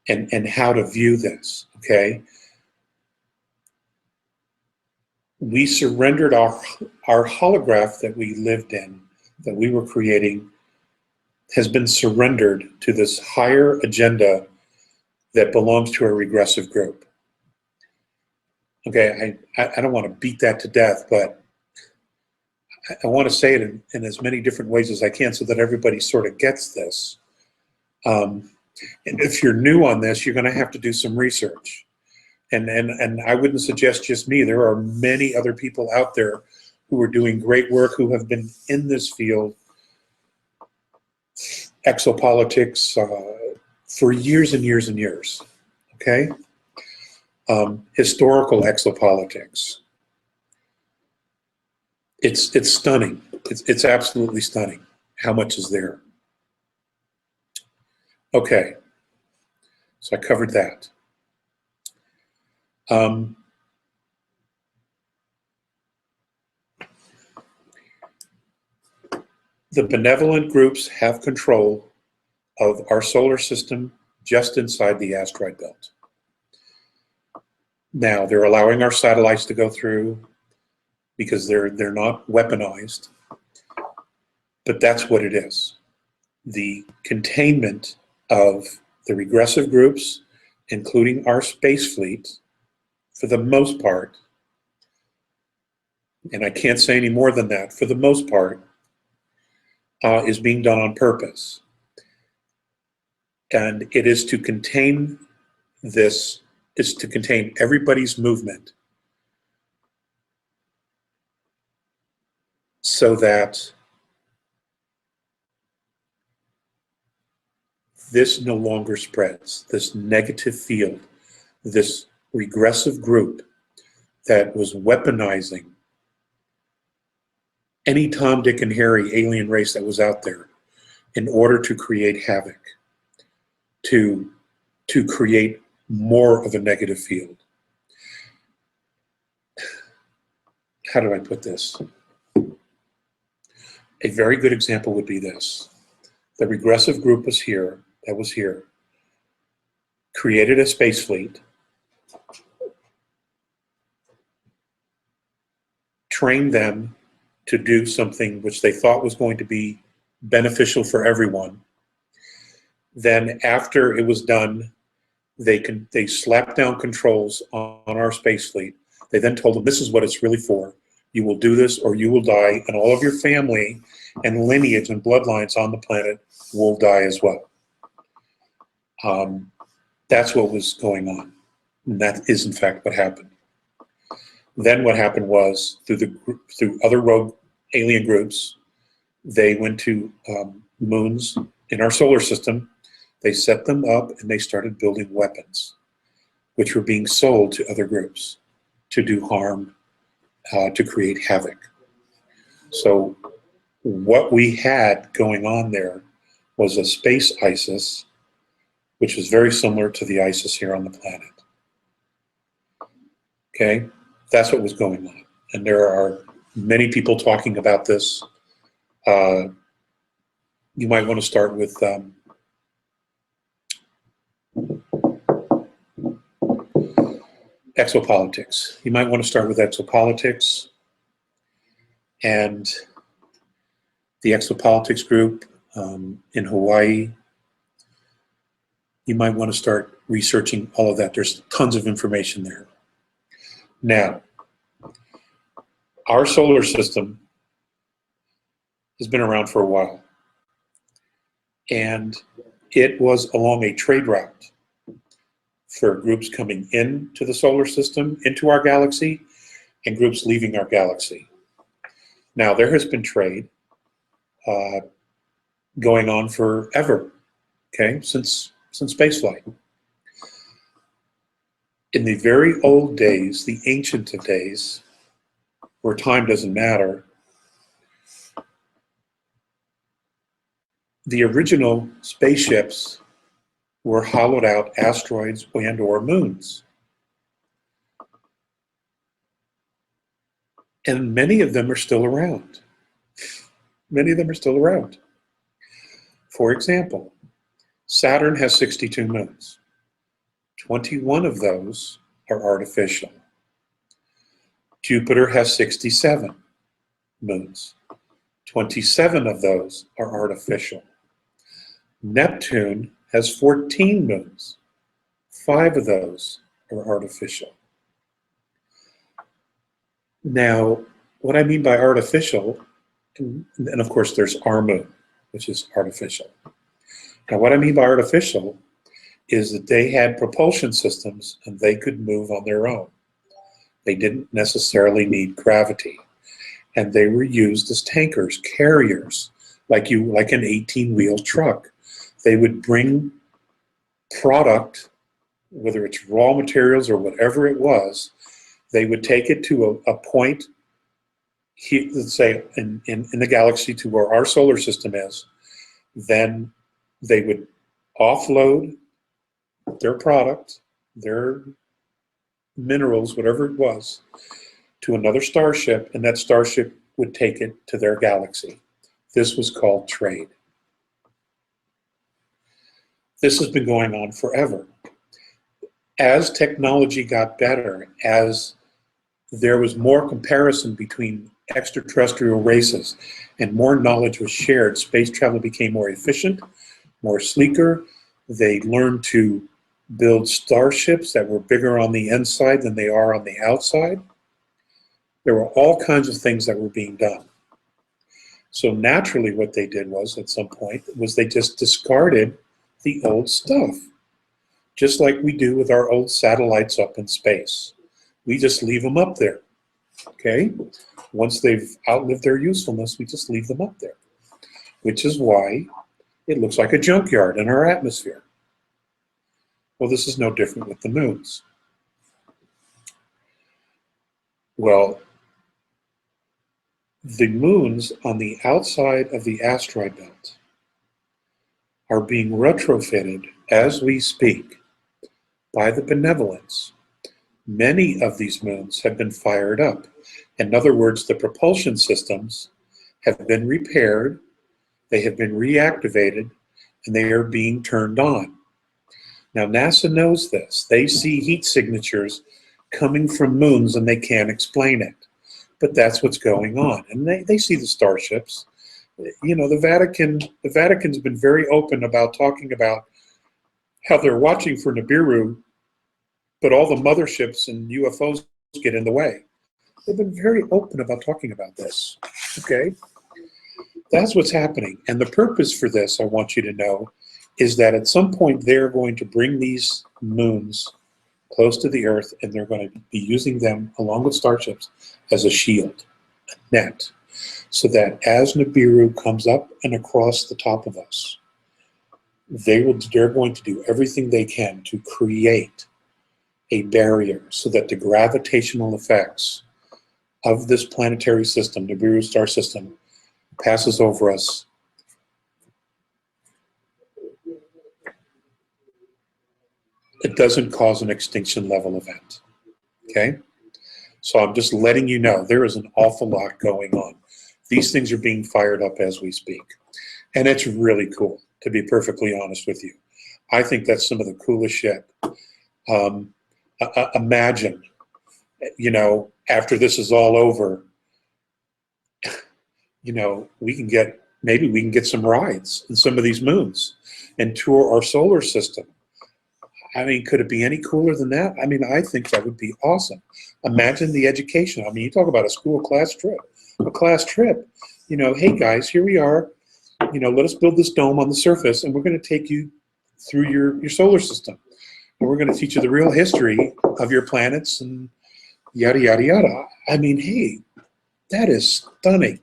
and how to view this, okay? We surrendered our holograph that we lived in, that we were creating, has been surrendered to this higher agenda that belongs to a regressive group. Okay, I don't want to beat that to death, but I want to say it in as many different ways as I can so that everybody sort of gets this. And if you're new on this, you're going to have to do some research. And I wouldn't suggest just me. There are many other people out there who are doing great work, who have been in this field, exopolitics, for years and years and years, okay? Historical exopolitics. It's stunning. It's absolutely stunning how much is there. Okay, so I covered that. The benevolent groups have control of our solar system just inside the asteroid belt. Now, they're allowing our satellites to go through because they're not weaponized, but that's what it is. The containment of the regressive groups, including our space fleet, for the most part, and I can't say any more than that, for the most part, is being done on purpose. And it is to contain this, is to contain everybody's movement so that this no longer spreads, this negative field, this regressive group that was weaponizing any Tom, Dick, and Harry alien race that was out there in order to create havoc, to create more of a negative field. How do I put this? A very good example would be this. The regressive group was here, created a space fleet, trained them to do something which they thought was going to be beneficial for everyone. Then after it was done, they slapped down controls on our space fleet. They then told them, this is what it's really for. You will do this or you will die, and all of your family and lineage and bloodlines on the planet will die as well. That's what was going on. And that is, in fact, what happened. Then what happened was, through other rogue alien groups, they went to moons in our solar system. They set them up and they started building weapons, which were being sold to other groups to do harm, to create havoc. So what we had going on there was a space ISIS, which was very similar to the ISIS here on the planet. Okay, that's what was going on. And there are many people talking about this. You might want to start with exopolitics. You might want to start with exopolitics and the exopolitics group in Hawaii. You might want to start researching all of that. There's tons of information there. Now, our solar system has been around for a while, and it was along a trade route for groups coming into the solar system, into our galaxy, and groups leaving our galaxy. Now, there has been trade going on forever, okay, since spaceflight. In the very old days, the ancient of days, where time doesn't matter, the original spaceships were hollowed out asteroids and or moons. And many of them are still around. Many of them are still around. For example, Saturn has 62 moons. 21 of those are artificial. Jupiter has 67 moons. 27 of those are artificial. Neptune has 14 moons. 5 of those are artificial. Now, what I mean by artificial, and of course there's our moon, which is artificial. Now, what I mean by artificial is that they had propulsion systems and they could move on their own. They didn't necessarily need gravity. And they were used as tankers, carriers, like an 18-wheel truck. They would bring product, whether it's raw materials or whatever it was, they would take it to a point, let's say in the galaxy to where our solar system is. Then they would offload their product, their minerals, whatever it was, to another starship, and that starship would take it to their galaxy. This was called trade. This has been going on forever. As technology got better, as there was more comparison between extraterrestrial races and more knowledge was shared, space travel became more efficient, more sleeker. They learned to build starships that were bigger on the inside than they are on the outside. There were all kinds of things that were being done. So naturally what they did was, at some point, was they just discarded the old stuff. Just like we do with our old satellites up in space. We just leave them up there, okay? Once they've outlived their usefulness, we just leave them up there, which is why it looks like a junkyard in our atmosphere. Well, this is no different with the moons. Well, the moons on the outside of the asteroid belt are being retrofitted as we speak by the benevolence. Many of these moons have been fired up. In other words, the propulsion systems have been repaired. They have been reactivated and they are being turned on. Now, NASA knows this. They see heat signatures coming from moons and they can't explain it. But that's what's going on. And they see the starships. You know, the Vatican's been very open about talking about how they're watching for Nibiru, but all the motherships and UFOs get in the way. They've been very open about talking about this, okay? That's what's happening. And the purpose for this, I want you to know, is that at some point they're going to bring these moons close to the Earth and they're going to be using them, along with starships, as a shield, a net, so that as Nibiru comes up and across the top of us, they're going to do everything they can to create a barrier so that the gravitational effects of this planetary system, Nibiru star system, passes over us. It doesn't cause an extinction level event, okay? So I'm just letting you know there is an awful lot going on. These things are being fired up as we speak. And it's really cool, to be perfectly honest with you. I think that's some of the coolest shit. Imagine, you know, after this is all over, you know, maybe we can get some rides in some of these moons and tour our solar system. I mean, could it be any cooler than that? I mean, I think that would be awesome. Imagine the education. I mean, you talk about a school class trip, you know, hey guys, here we are, you know, let us build this dome on the surface and we're going to take you through your solar system. And we're going to teach you the real history of your planets and yada, yada, yada. I mean, hey, that is stunning.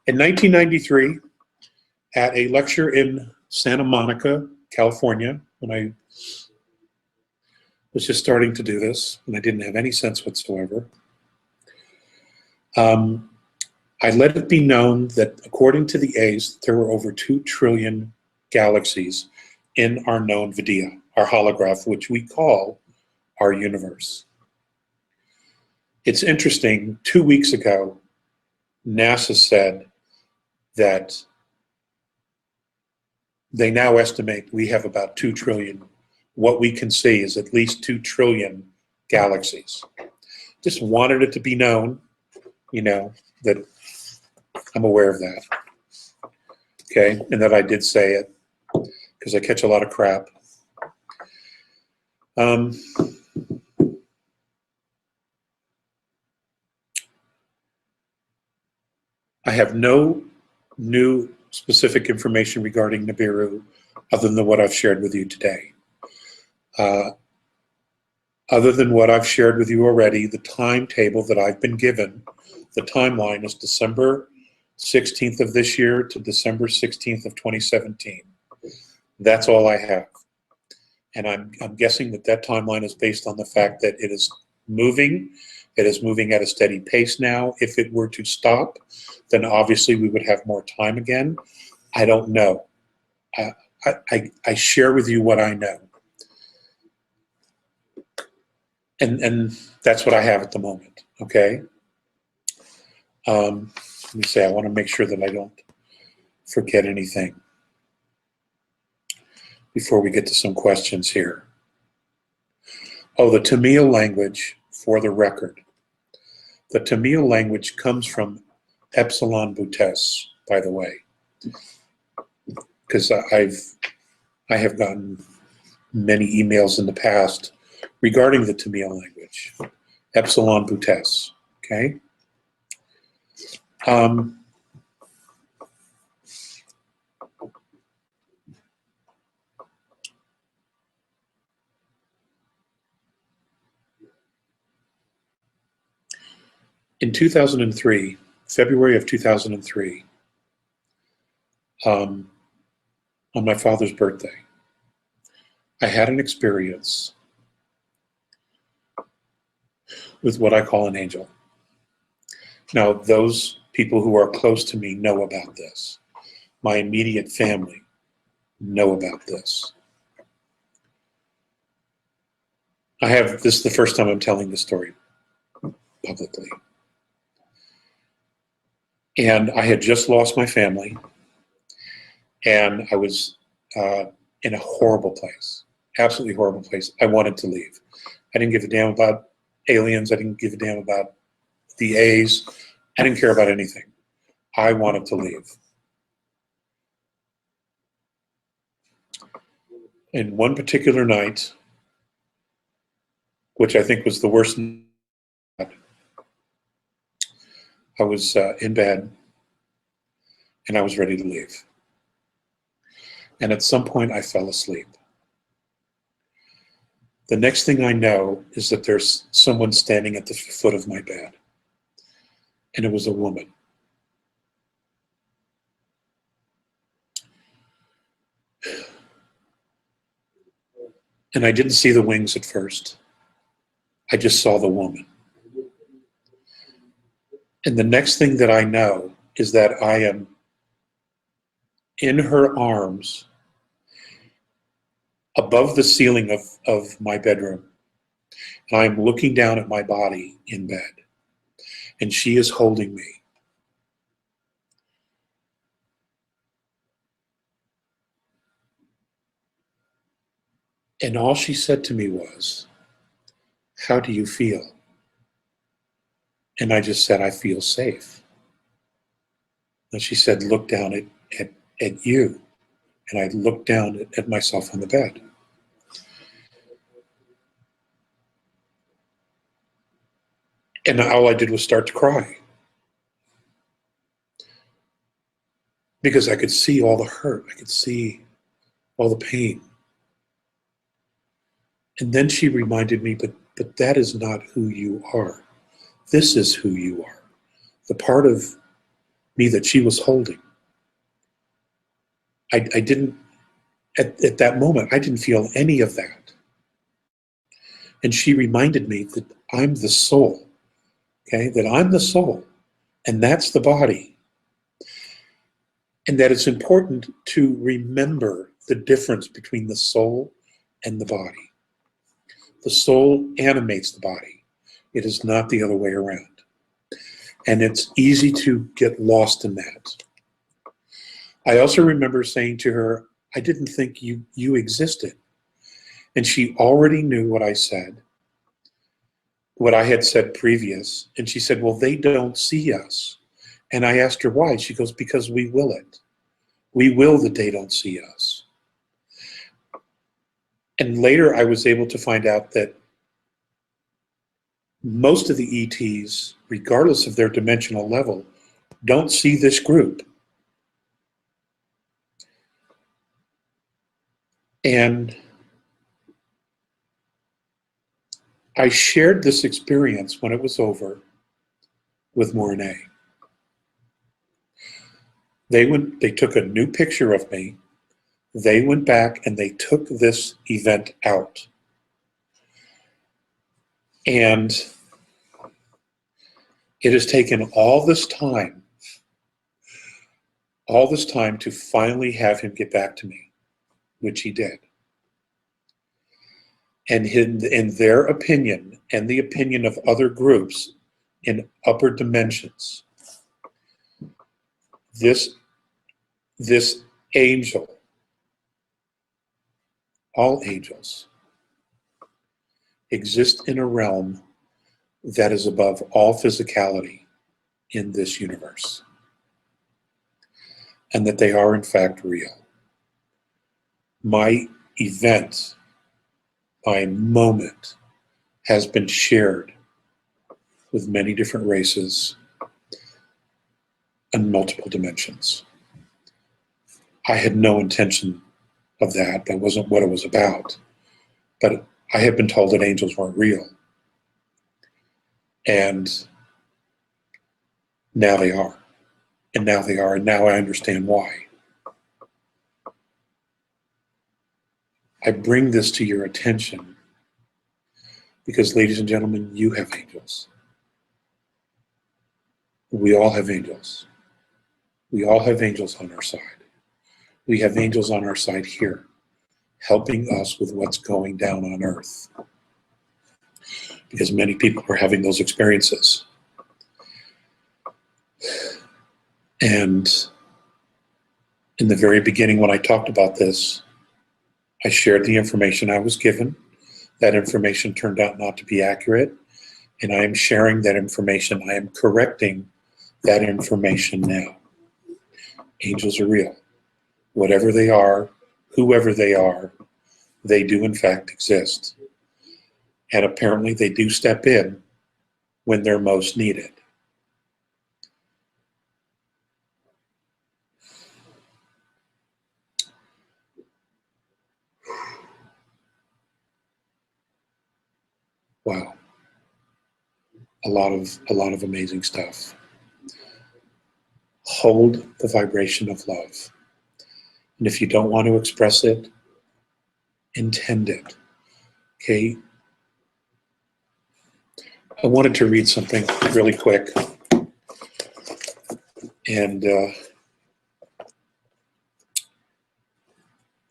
In 1993, at a lecture in Santa Monica, California, when I was just starting to do this, and I didn't have any sense whatsoever, I let it be known that according to the A's, there were over 2 trillion galaxies in our known Vidya, our holograph, which we call our universe. It's interesting, 2 weeks ago, NASA said that they now estimate we have about 2 trillion. What we can see is at least 2 trillion galaxies. Just wanted it to be known, you know, that I'm aware of that. Okay, and that I did say it, because I catch a lot of crap. I have no new specific information regarding Nibiru other than what I've shared with you today. Other than what I've shared with you already, the timetable that I've been given, the timeline is December 16th of this year to December 16th of 2017. That's all I have. And I'm guessing that that timeline is based on the fact that it is moving. It is moving at a steady pace now. If it were to stop, then obviously we would have more time again. I don't know. I share with you what I know. And that's what I have at the moment, okay? Let me say, I want to make sure that I don't forget anything before we get to some questions here. Oh, the Tamil language, for the record. The Tamil language comes from Epsilon Butes, by the way, because I have gotten many emails in the past regarding the Tamil language, Epsilon Butes, okay? In 2003, February of 2003, on my father's birthday, I had an experience with what I call an angel. Now, those people who are close to me know about this. My immediate family know about this. This is the first time I'm telling this story publicly. And I had just lost my family, and I was in a horrible place, absolutely horrible place. I wanted to leave. I didn't give a damn about aliens. I didn't give a damn about the A's. I didn't care about anything. I wanted to leave. And one particular night, which I think was the worst night, I was in bed, and I was ready to leave. And at some point, I fell asleep. The next thing I know is that there's someone standing at the foot of my bed, and it was a woman. And I didn't see the wings at first. I just saw the woman. And the next thing that I know is that I am in her arms above the ceiling of my bedroom. And I'm looking down at my body in bed. And she is holding me. And all she said to me was, "How do you feel?" And I just said, "I feel safe." And she said, "Look down at you." And I looked down at myself on the bed. And all I did was start to cry. Because I could see all the hurt. I could see all the pain. And then she reminded me, but that is not who you are. This is who you are. The part of me that she was holding. I didn't, at that moment, I didn't feel any of that. And she reminded me that I'm the soul, okay? That I'm the soul, and that's the body. And that it's important to remember the difference between the soul and the body. The soul animates the body. It is not the other way around. And it's easy to get lost in that. I also remember saying to her, "I didn't think you existed." And she already knew what I said, what I had said previous. And she said, "Well, they don't see us." And I asked her why. She goes, "Because we will it. We will that they don't see us." And later I was able to find out that most of the ETs, regardless of their dimensional level, don't see this group. And I shared this experience when it was over with Mornay. They took a new picture of me. They went back and they took this event out. And it has taken all this time to finally have him get back to me, which he did. And in their opinion, and the opinion of other groups in upper dimensions, this angel, all angels, exist in a realm that is above all physicality in this universe, and that they are in fact real. My event, my moment, has been shared with many different races and multiple dimensions. I had no intention of that. That wasn't what it was about. But I had been told that angels weren't real. And now they are. And now they are. And now I understand why. I bring this to your attention because, ladies and gentlemen, you have angels. We all have angels. We all have angels on our side. We have angels on our side here, helping us with what's going down on Earth. Because many people are having those experiences. And in the very beginning, when I talked about this, I shared the information I was given. That information turned out not to be accurate, and I am sharing that information. I am correcting that information now. Angels are real. Whatever they are, whoever they are, they do in fact exist. And apparently they do step in when they're most needed. Wow. A lot of amazing stuff. Hold the vibration of love. And if you don't want to express it, intend it. Okay? I wanted to read something really quick. And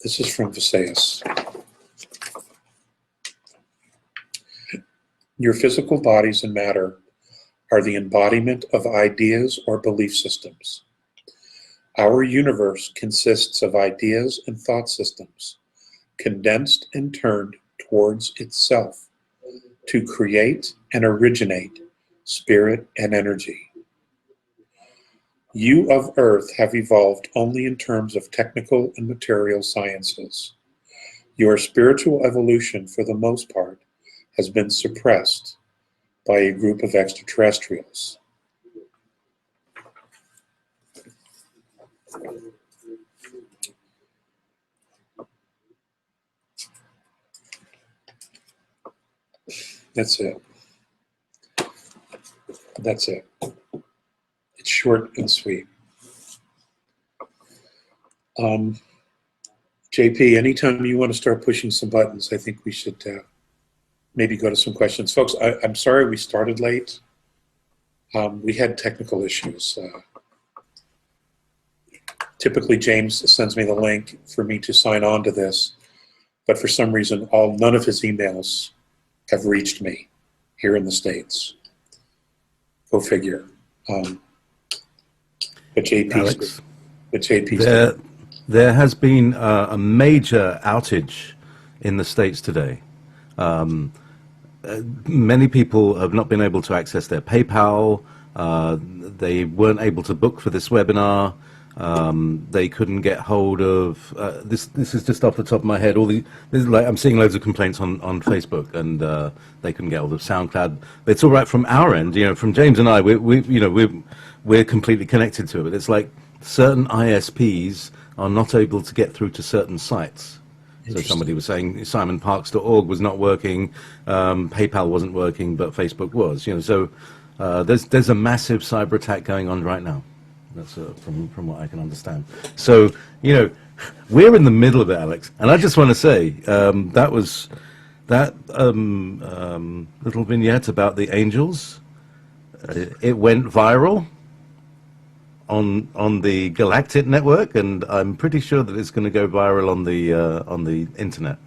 this is from Visayas. Your physical bodies and matter are the embodiment of ideas or belief systems. Our universe consists of ideas and thought systems, condensed and turned towards itself to create and originate spirit and energy. You of Earth have evolved only in terms of technical and material sciences. Your spiritual evolution, for the most part, has been suppressed by a group of extraterrestrials. That's it. That's it. It's short and sweet. JP, anytime you want to start pushing some buttons, I think we should maybe go to some questions. Folks, I'm sorry we started late. We had technical issues. Typically, James sends me the link for me to sign on to this, but for some reason, none of his emails have reached me here in the States. Go figure. But JP's there has been a major outage in the States today. Many people have not been able to access their PayPal. They weren't able to book for this webinar. They couldn't get hold of this. This is just off the top of my head. I'm seeing loads of complaints on Facebook, and they couldn't get hold of SoundCloud. It's all right from our end, from James and I. We're completely connected to it. It's like certain ISPs are not able to get through to certain sites. So somebody was saying simonparks.org was not working, PayPal wasn't working, but Facebook was. So there's a massive cyber attack going on right now. That's from what I can understand. So we're in the middle of it, Alex, and I just want to say that was that little vignette about the angels. It went viral on the Galactic Network, and I'm pretty sure that it's going to go viral on the internet.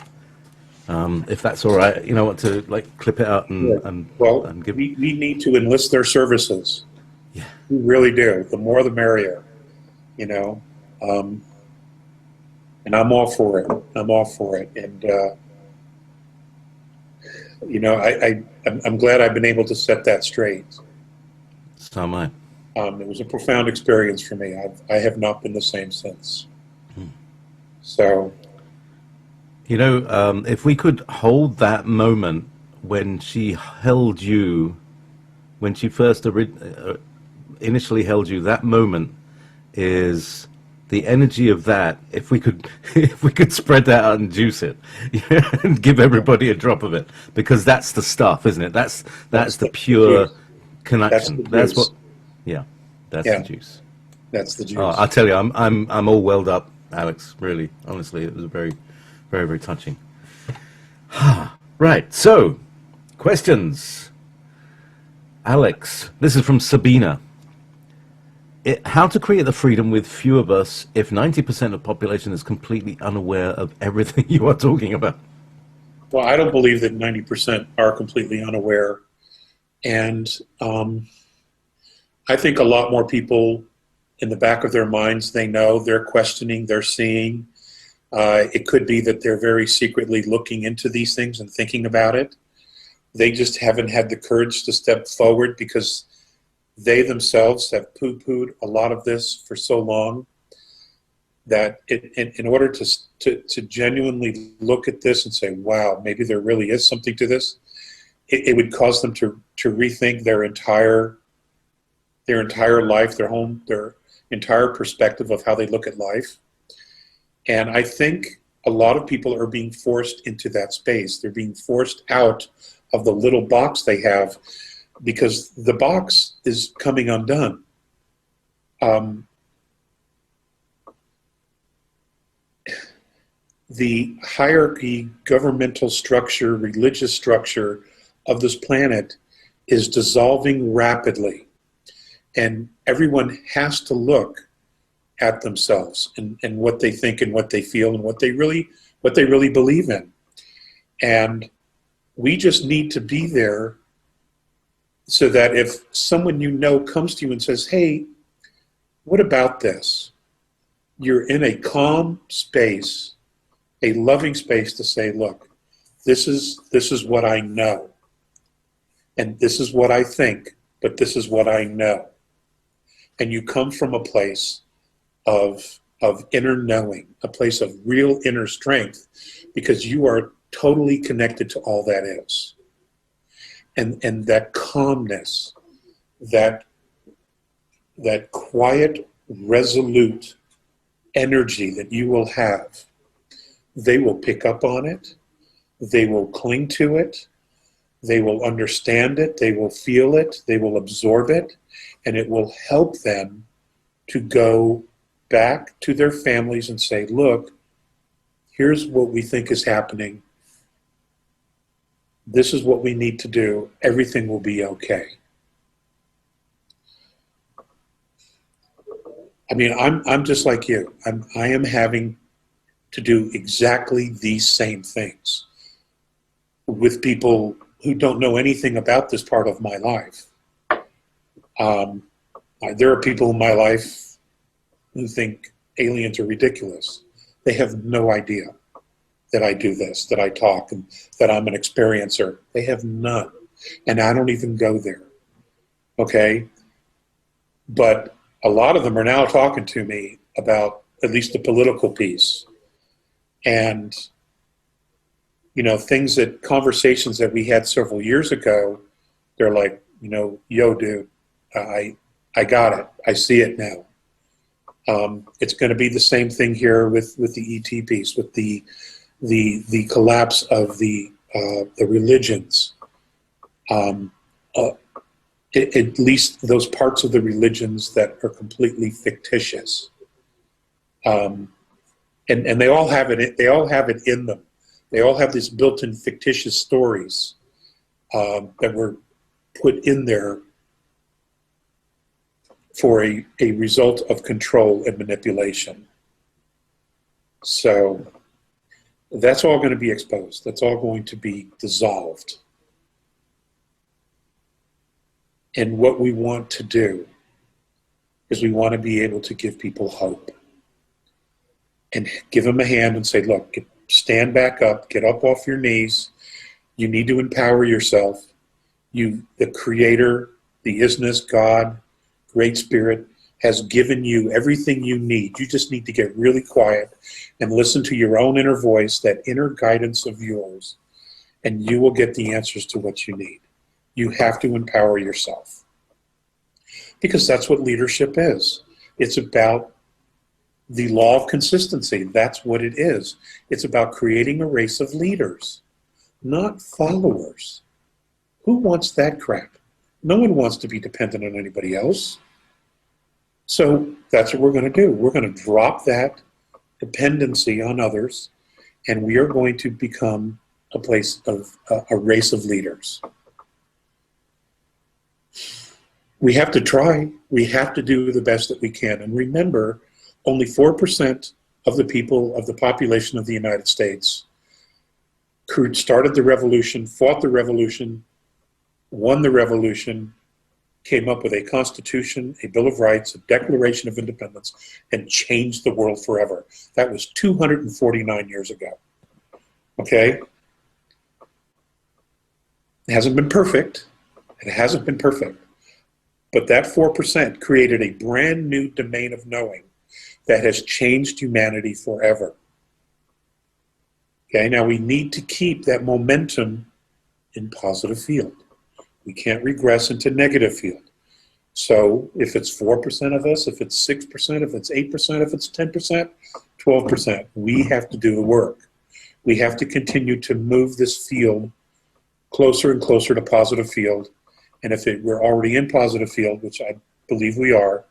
If that's all right, what to clip it out and give. We need to enlist their services. Yeah, we really do. The more, the merrier. And I'm all for it. I'm all for it. And I'm glad I've been able to set that straight. So am I. It was a profound experience for me. I have not been the same since. So, if we could hold that moment when she held you, when she first initially held you, that moment is the energy of that. If we could spread that out and juice it, and give everybody a drop of it, because that's the stuff, isn't it? That's the pure connection. That's what. Yeah, that's the juice. That's the juice. I tell you, I'm all welled up, Alex. Really, honestly, it was very, very, very touching. Right. So, questions. Alex, this is from Sabina. How to create the freedom with few of us if 90% of the population is completely unaware of everything you are talking about? Well, I don't believe that 90% are completely unaware, and I think a lot more people in the back of their minds, they know, they're questioning, they're seeing. It could be that they're very secretly looking into these things and thinking about it. They just haven't had the courage to step forward because they themselves have poo-pooed a lot of this for so long that in order to genuinely look at this and say, wow, maybe there really is something to this, it would cause them to rethink their entire life, their entire perspective of how they look at life. And I think a lot of people are being forced into that space. They're being forced out of the little box they have because the box is coming undone. The hierarchy, governmental structure, religious structure of this planet is dissolving rapidly. And everyone has to look at themselves and what they think and what they feel and what they really believe in. And we just need to be there so that if someone you know comes to you and says, hey, what about this? You're in a calm space, a loving space to say, look, this is what I know. And this is what I think, but this is what I know. And you come from a place of inner knowing, a place of real inner strength, because you are totally connected to all that is. And that calmness, that quiet, resolute energy that you will have, they will pick up on it, they will cling to it, they will understand it, they will feel it, they will absorb it, and it will help them to go back to their families and say, look, here's what we think is happening. This is what we need to do. Everything will be okay. I mean, I'm just like you. I am having to do exactly these same things with people who don't know anything about this part of my life. There are people in my life who think aliens are ridiculous. They have no idea that I do this, that I talk, and that I'm an experiencer. They have none. And I don't even go there. Okay? But a lot of them are now talking to me about at least the political piece. And, you know, conversations that we had several years ago, they're like, you know, yo, dude, I got it. I see it now. It's going to be the same thing here with the ET piece, with the collapse of the religions. At least those parts of the religions that are completely fictitious. And they all have it. They all have it in them. They all have these built-in fictitious stories that were put in there for a result of control and manipulation. So that's all going to be exposed. That's all going to be dissolved. And what we want to do is we want to be able to give people hope and give them a hand and say, look, stand back up, get up off your knees. You need to empower yourself. You, the Creator, the Isness, God, Great Spirit, has given you everything you need. You just need to get really quiet and listen to your own inner voice, that inner guidance of yours, and you will get the answers to what you need. You have to empower yourself. Because that's what leadership is. It's about the law of consistency. That's what it is. It's about creating a race of leaders, not followers. Who wants that crap? No one wants to be dependent on anybody else. So that's what we're going to do. We're going to drop that dependency on others, and we are going to become a place of a race of leaders. We have to try. We have to do the best that we can. And remember, only 4% of the people, of the population of the United States, started the revolution, fought the revolution, won the revolution, came up with a Constitution, a Bill of Rights, a Declaration of Independence, and changed the world forever. That was 249 years ago. Okay? It hasn't been perfect. It hasn't been perfect. But that 4% created a brand new domain of knowing that has changed humanity forever. Okay, now we need to keep that momentum in positive field. We can't regress into negative field. So if it's 4% of us, if it's 6%, if it's 8%, if it's 10%, 12%, we have to do the work. We have to continue to move this field closer and closer to positive field. And if we're already in positive field, which I believe we are,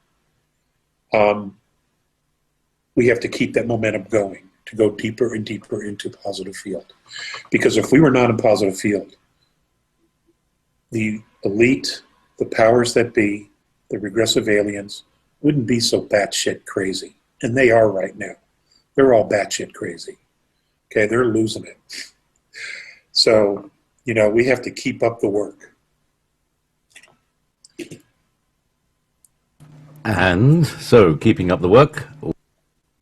we have to keep that momentum going to go deeper and deeper into positive field. Because if we were not in positive field, the elite, the powers that be, the regressive aliens wouldn't be so batshit crazy. And they are right now. They're all batshit crazy. Okay, they're losing it. So, you know, we have to keep up the work. And so, keeping up the work.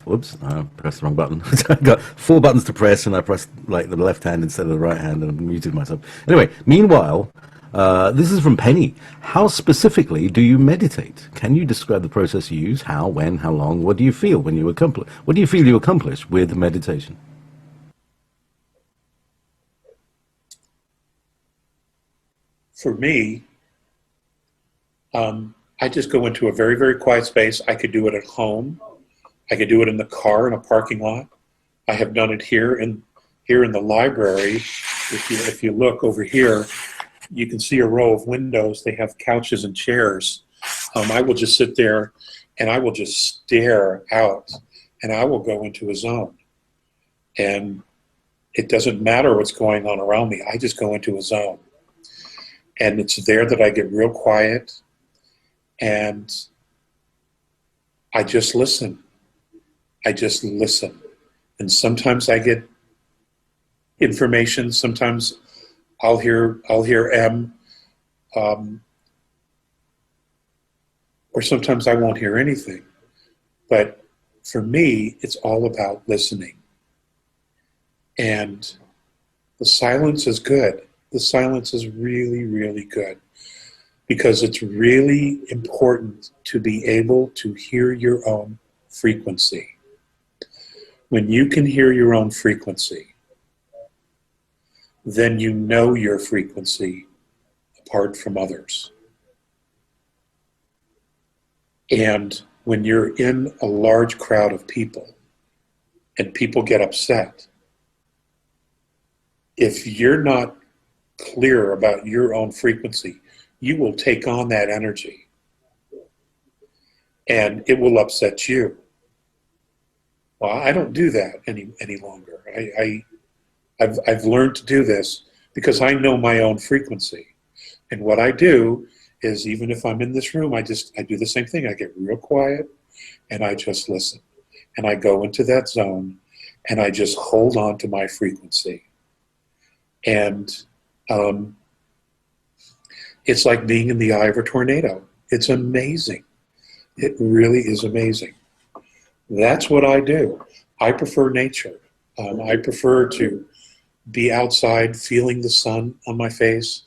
Whoops, I pressed the wrong button. I got 4 buttons to press, and I pressed like the left hand instead of the right hand, and I muted myself. Anyway, meanwhile, this is from Penny. How specifically do you meditate? Can you describe the process you use? How, when, how long? What do you feel when you accomplish? What do you feel you accomplish with meditation? For me, I just go into a very, very quiet space. I could do it at home. I could do it in the car in a parking lot. I have done it here in the library. If you look over here, you can see a row of windows. They have couches and chairs. I will just sit there and I will just stare out, and I will go into a zone. And it doesn't matter what's going on around me. I just go into a zone. And it's there that I get real quiet, and I just listen. I just listen. And sometimes I get information. Sometimes I'll hear M, or sometimes I won't hear anything. But for me, it's all about listening. And the silence is good. The silence is really, really good, because it's really important to be able to hear your own frequency. When you can hear your own frequency, then you know your frequency apart from others. And when you're in a large crowd of people and people get upset, if you're not clear about your own frequency, you will take on that energy and it will upset you. Well, I don't do that any longer. I've learned to do this because I know my own frequency. And what I do is, even if I'm in this room, I do the same thing. I get real quiet and I just listen. And I go into that zone and I just hold on to my frequency. And it's like being in the eye of a tornado. It's amazing. It really is amazing. That's what I do. I prefer nature. I prefer to be outside feeling the sun on my face,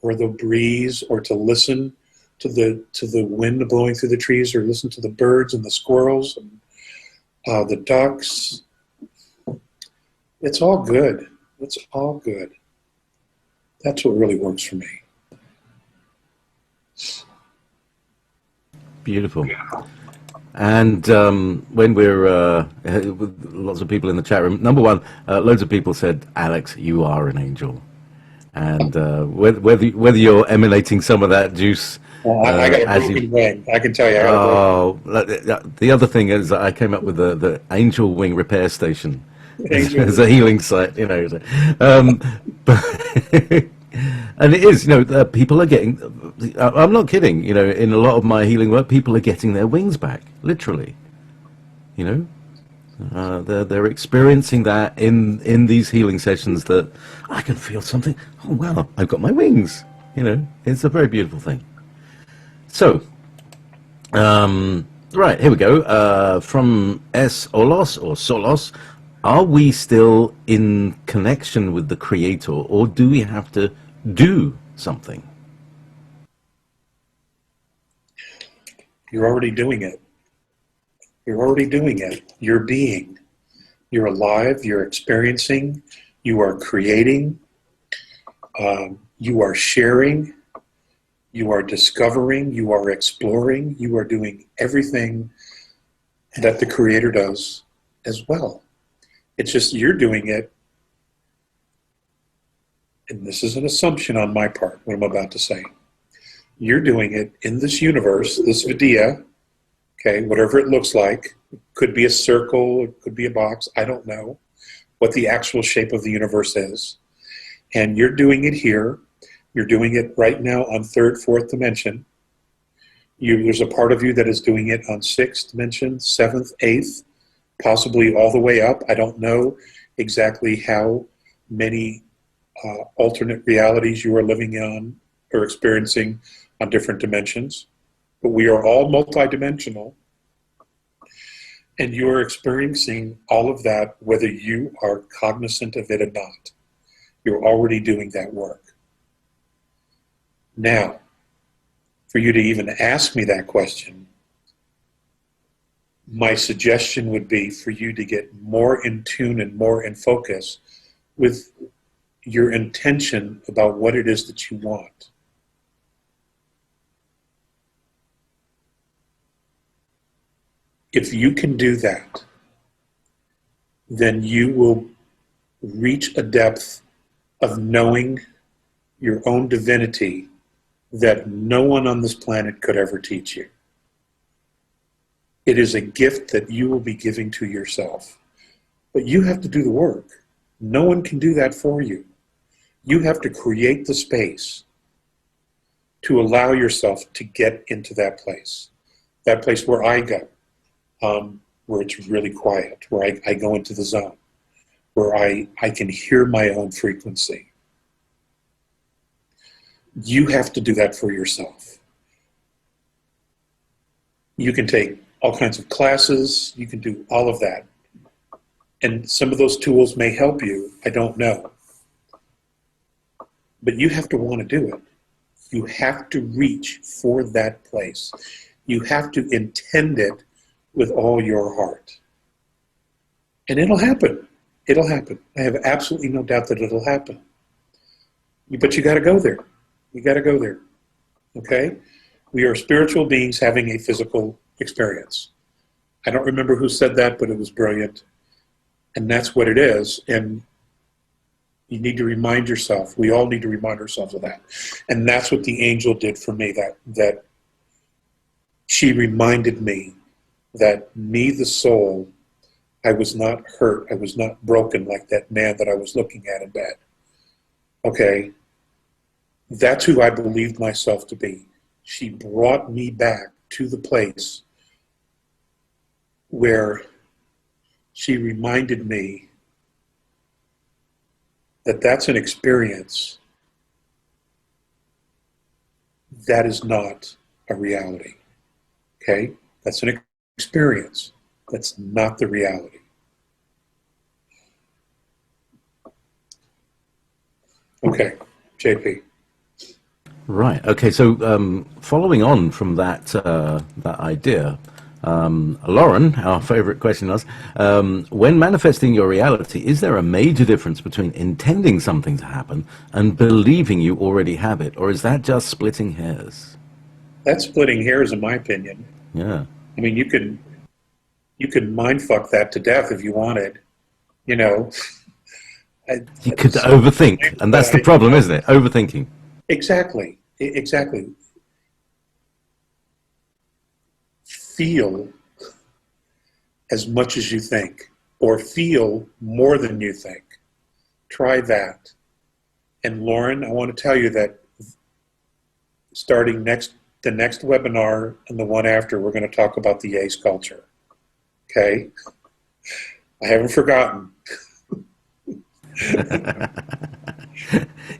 or the breeze, or to listen to the wind blowing through the trees, or listen to the birds and the squirrels and the ducks. It's all good. It's all good. That's what really works for me. Beautiful. And when we're with lots of people in the chat room, number one, loads of people said, "Alex, you are an angel," and whether you're emulating some of that juice. Well, I got a broken wing. I can tell you. The other thing is that I came up with the angel wing repair station as a healing site. You know, and it is. You know, people are getting. I'm not kidding. You know, in a lot of my healing work, people are getting their wings back, literally. You know, they're experiencing that in these healing sessions, that I can feel something. Oh wow, I've got my wings. You know, it's a very beautiful thing. So, right, here we go. From S. Olos or Solos, are we still in connection with the Creator, or do we have to do something? You're already doing it. You're already doing it. You're being. You're alive. You're experiencing. You are creating. You are sharing. You are discovering. You are exploring. You are doing everything that the Creator does as well. It's just you're doing it, and this is an assumption on my part, what I'm about to say. You're doing it in this universe, this vidya, okay, whatever it looks like. It could be a circle, it could be a box, I don't know what the actual shape of the universe is. And you're doing it here. You're doing it right now on third, fourth dimension. There's a part of you that is doing it on sixth dimension, seventh, eighth, possibly all the way up. I don't know exactly how many alternate realities you are living on or experiencing on different dimensions, but we are all multidimensional, and you are experiencing all of that whether you are cognizant of it or not. You're already doing that work. Now, for you to even ask me that question, my suggestion would be for you to get more in tune and more in focus with your intention about what it is that you want. If you can do that, then you will reach a depth of knowing your own divinity that no one on this planet could ever teach you. It is a gift that you will be giving to yourself. But you have to do the work. No one can do that for you. You have to create the space to allow yourself to get into that place where I go. Where it's really quiet, where I go into the zone, where I can hear my own frequency. You have to do that for yourself. You can take all kinds of classes, you can do all of that. And some of those tools may help you, I don't know. But you have to want to do it. You have to reach for that place. You have to intend it with all your heart. And it'll happen. It'll happen. I have absolutely no doubt that it'll happen. But you got to go there. You got to go there. Okay? We are spiritual beings having a physical experience. I don't remember who said that, but it was brilliant. And that's what it is. And you need to remind yourself. We all need to remind ourselves of that. And that's what the angel did for me, that she reminded me that me, the soul, I was not hurt. I was not broken like that man that I was looking at in bed. Okay? That's who I believed myself to be. She brought me back to the place where she reminded me that that's an experience that is not a reality. Okay? That's an experience. That's not the reality. Okay, JP. Right. Okay. So, following on from that idea, Lauren, our favorite question was, when manifesting your reality, is there a major difference between intending something to happen and believing you already have it, or is that just splitting hairs? That's splitting hairs, in my opinion. Yeah. I mean, you could mind fuck that to death if you wanted. You know. You could overthink, and that's the problem, isn't it? Overthinking. Exactly. Exactly. Feel as much as you think, or feel more than you think. Try that. And Lauren, I want to tell you that starting the next webinar and the one after, we're going to talk about the Yay sculpture. Okay? I haven't forgotten.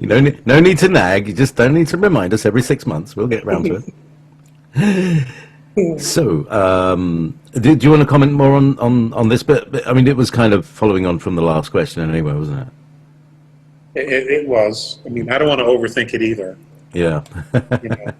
No need to nag. You just don't need to remind us every 6 months. We'll get round to it. So, do you want to comment more on this bit? I mean, it was kind of following on from the last question anyway, wasn't it? It was. I mean, I don't want to overthink it either. Yeah. You know,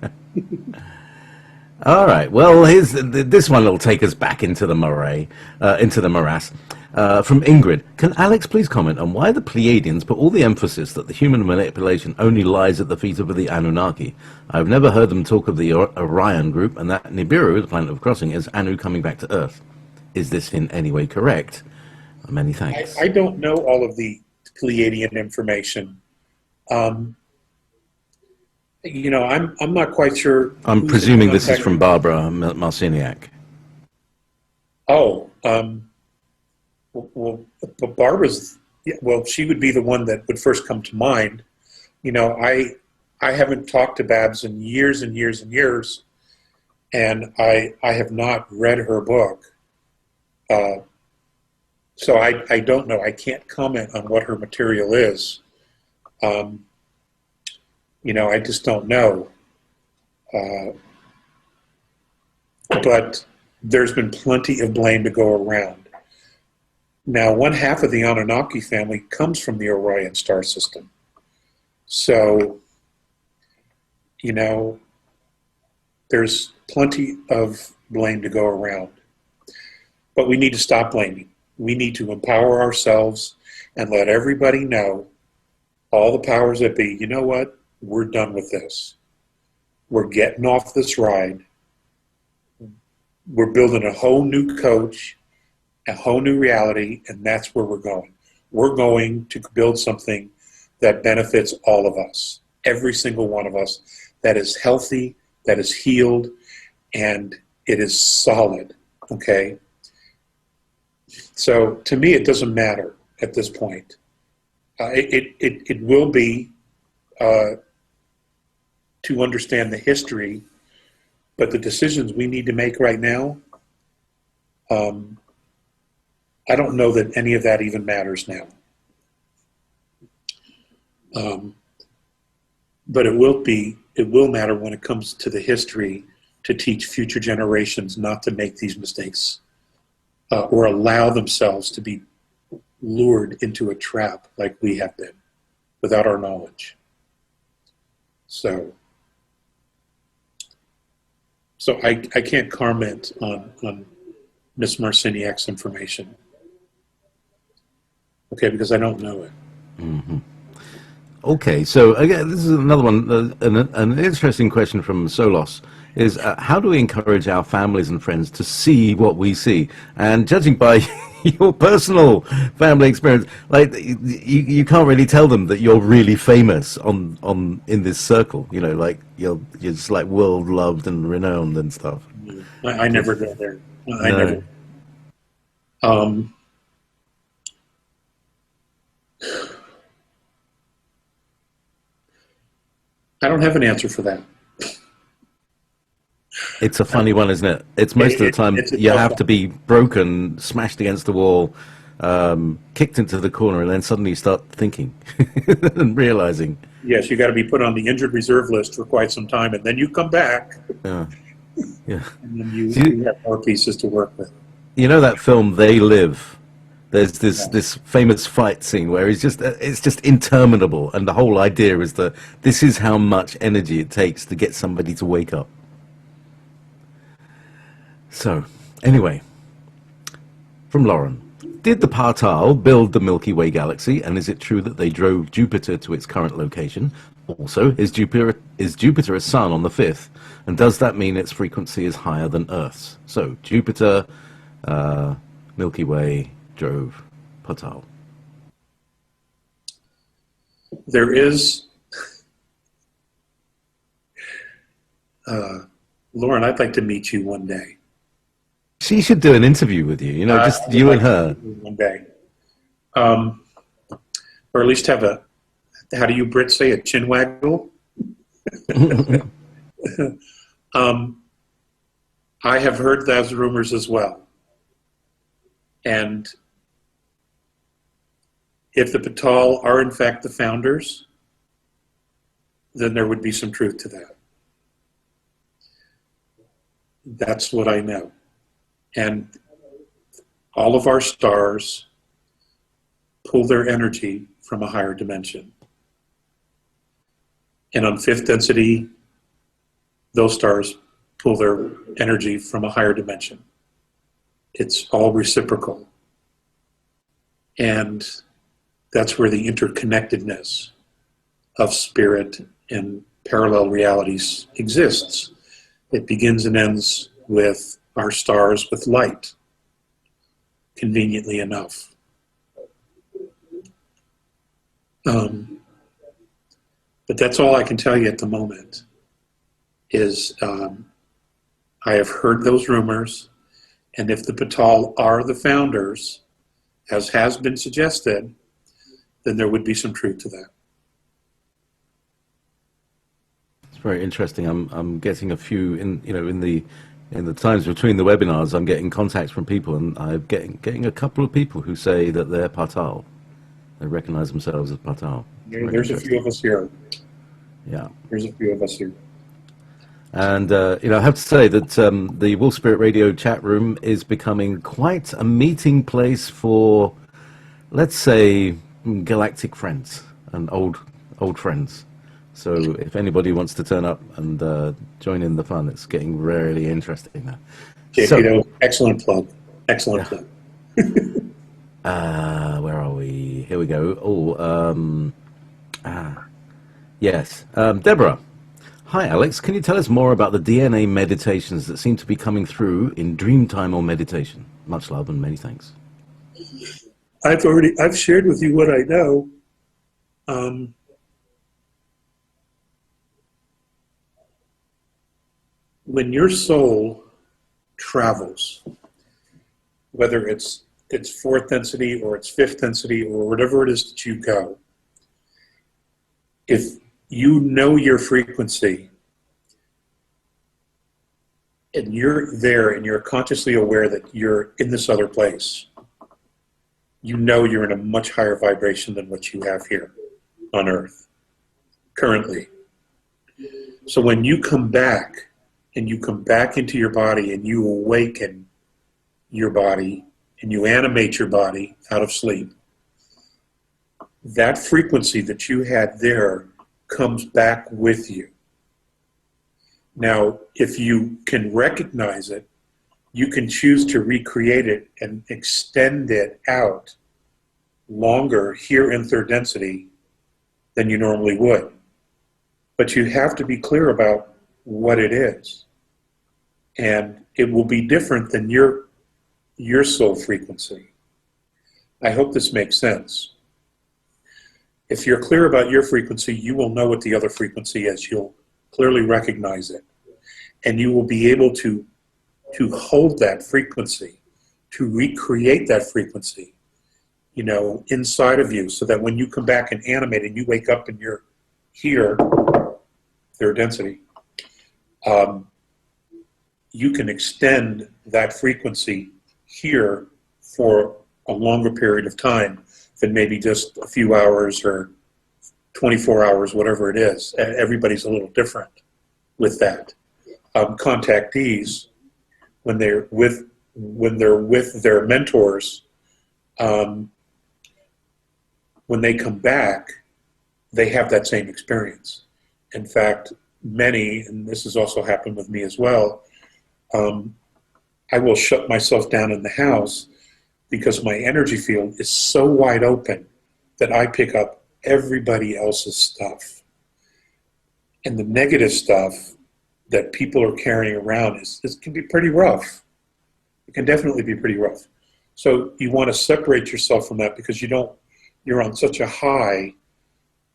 All right. Well, this one will take us back into the morass. From Ingrid, can Alex please comment on why the Pleiadians put all the emphasis that the human manipulation only lies at the feet of the Anunnaki? I've never heard them talk of the Orion group, and that Nibiru, the planet of crossing, is Anu coming back to Earth. Is this in any way correct? Many thanks. I don't know all of the Pleiadian information. I'm not quite sure. I'm who's in presuming this is contact. from Barbara Marciniak. Oh, well, but Barbara's. Yeah, well, she would be the one that would first come to mind. I haven't talked to Babs in years and years and years, and I have not read her book. So I don't know. I can't comment on what her material is. I just don't know. But there's been plenty of blame to go around. Now, one half of the Anunnaki family comes from the Orion star system. So, there's plenty of blame to go around. But we need to stop blaming. We need to empower ourselves and let everybody know, all the powers that be, you know what? We're done with this. We're getting off this ride. We're building a whole new coach, a whole new reality, and that's where we're going. We're going to build something that benefits all of us, every single one of us, that is healthy, that is healed, and it is solid, okay? So to me, it doesn't matter at this point. It will be to understand the history, but the decisions we need to make right now, I don't know that any of that even matters now. But it will matter when it comes to the history, to teach future generations not to make these mistakes or allow themselves to be lured into a trap like we have been without our knowledge. So I can't comment on Miss Marciniak's information, okay, because I don't know it. Mm-hmm. Okay, so again, this is another one, an interesting question from Solos, is how do we encourage our families and friends to see what we see? And judging by your personal family experience, like you can't really tell them that you're really famous in this circle, like you're just like world loved and renowned and stuff. I never go there. I No. never. I don't have an answer for that. It's a funny one, isn't it? It's most of the time it's a you tough have one. to be broken, smashed against the wall, kicked into the corner, and then suddenly you start thinking and realizing. Yes, you got to be put on the injured reserve list for quite some time, and then you come back, Yeah. Yeah. and then you, Do you- you have more pieces to work with. You know that film They Live? There's Yeah. this famous fight scene where it's just interminable, and the whole idea is that this is how much energy it takes to get somebody to wake up. So, anyway, from Lauren. Did the Partal build the Milky Way galaxy, and is it true that they drove Jupiter to its current location? Also, is Jupiter a sun on the 5th, and does that mean its frequency is higher than Earth's? So, Jupiter, Milky Way, drove Partal. There is, Lauren, I'd like to meet you one day. She should do an interview with you, just I would you like and to her. meet you one day. Or at least have how do you Brits say, a chin waggle? I have heard those rumors as well. And if the Patal are in fact the founders, then there would be some truth to that. That's what I know. And all of our stars pull their energy from a higher dimension. And on fifth density, those stars pull their energy from a higher dimension. It's all reciprocal. And that's where the interconnectedness of spirit and parallel realities exists. It begins and ends with our stars with light, conveniently enough. But that's all I can tell you at the moment is I have heard those rumors, and if the Patal are the founders, as has been suggested, then there would be some truth to that. It's very interesting. I'm getting a few in the times between the webinars. I'm getting contacts from people, and I'm getting a couple of people who say that they're Patal. They recognize themselves as Patal. There's a few of us here. Yeah. There's a few of us here. And, I have to say that the Wolf Spirit Radio chat room is becoming quite a meeting place for, let's say, galactic friends and old friends. So if anybody wants to turn up and join in the fun, it's getting really interesting now. So, excellent plug. Excellent plug. Where are we? Here we go. Yes. Deborah. Hi, Alex. Can you tell us more about the DNA meditations that seem to be coming through in Dreamtime or meditation? Much love and many thanks. I've shared with you what I know. When your soul travels, whether it's fourth density or it's fifth density or whatever it is that you go, if you know your frequency and you're there and you're consciously aware that you're in this other place, you know you're in a much higher vibration than what you have here on Earth currently. So when you come back and you come back into your body and you awaken your body and you animate your body out of sleep, that frequency that you had there comes back with you. Now, if you can recognize it, you can choose to recreate it and extend it out longer here in third density than you normally would. But you have to be clear about what it is. And it will be different than your soul frequency. I hope this makes sense. If you're clear about your frequency, you will know what the other frequency is. You'll clearly recognize it. And you will be able to hold that frequency, to recreate that frequency, inside of you, so that when you come back and animate and you wake up and you're here, third density, you can extend that frequency here for a longer period of time than maybe just a few hours or 24 hours, whatever it is. Everybody's a little different with that. Contactees, when they're with their mentors, when they come back, they have that same experience. In fact, many, and this has also happened with me as well, I will shut myself down in the house because my energy field is so wide open that I pick up everybody else's stuff. And the negative stuff that people are carrying around can be pretty rough. It can definitely be pretty rough. So you want to separate yourself from that because you're on such a high,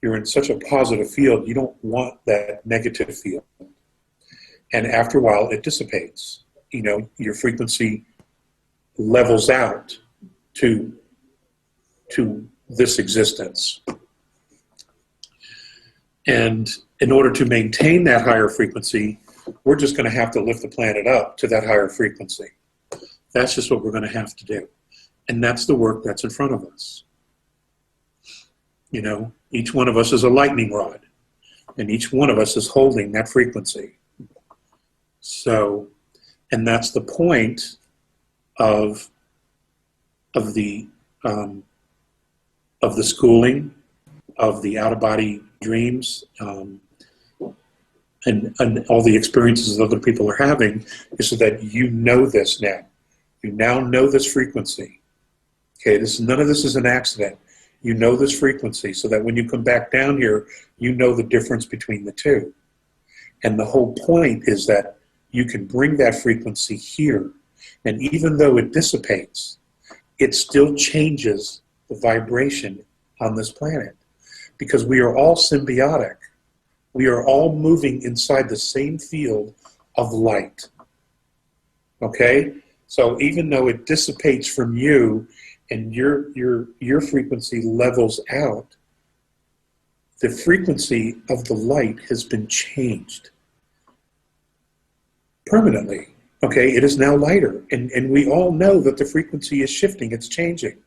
you're in such a positive field, you don't want that negative field. And after a while, it dissipates. Your frequency levels out to this existence. And in order to maintain that higher frequency, we're just going to have to lift the planet up to that higher frequency. That's just what we're going to have to do. And that's the work that's in front of us. Each one of us is a lightning rod, and each one of us is holding that frequency. So, And that's the point of the schooling, of the out-of-body dreams, and all the experiences that other people are having, is so that you know this now. You now know this frequency. Okay, none of this is an accident. You know this frequency, so that when you come back down here, you know the difference between the two. And the whole point is that you can bring that frequency here, and even though it dissipates, it still changes the vibration on this planet, because we are all symbiotic. We are all moving inside the same field of light. Okay? So even though it dissipates from you and your frequency levels out, the frequency of the light has been changed permanently. Okay? It is now lighter. And we all know that the frequency is shifting, it's changing.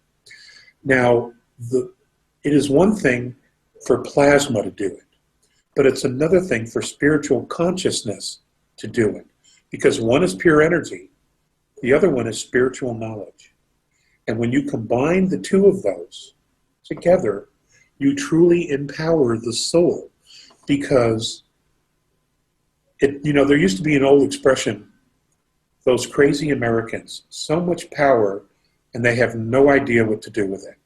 Now, it is one thing for plasma to do it, but it's another thing for spiritual consciousness to do it, because one is pure energy, the other one is spiritual knowledge. And when you combine the two of those together, you truly empower the soul, because there used to be an old expression, those crazy Americans, so much power and they have no idea what to do with it.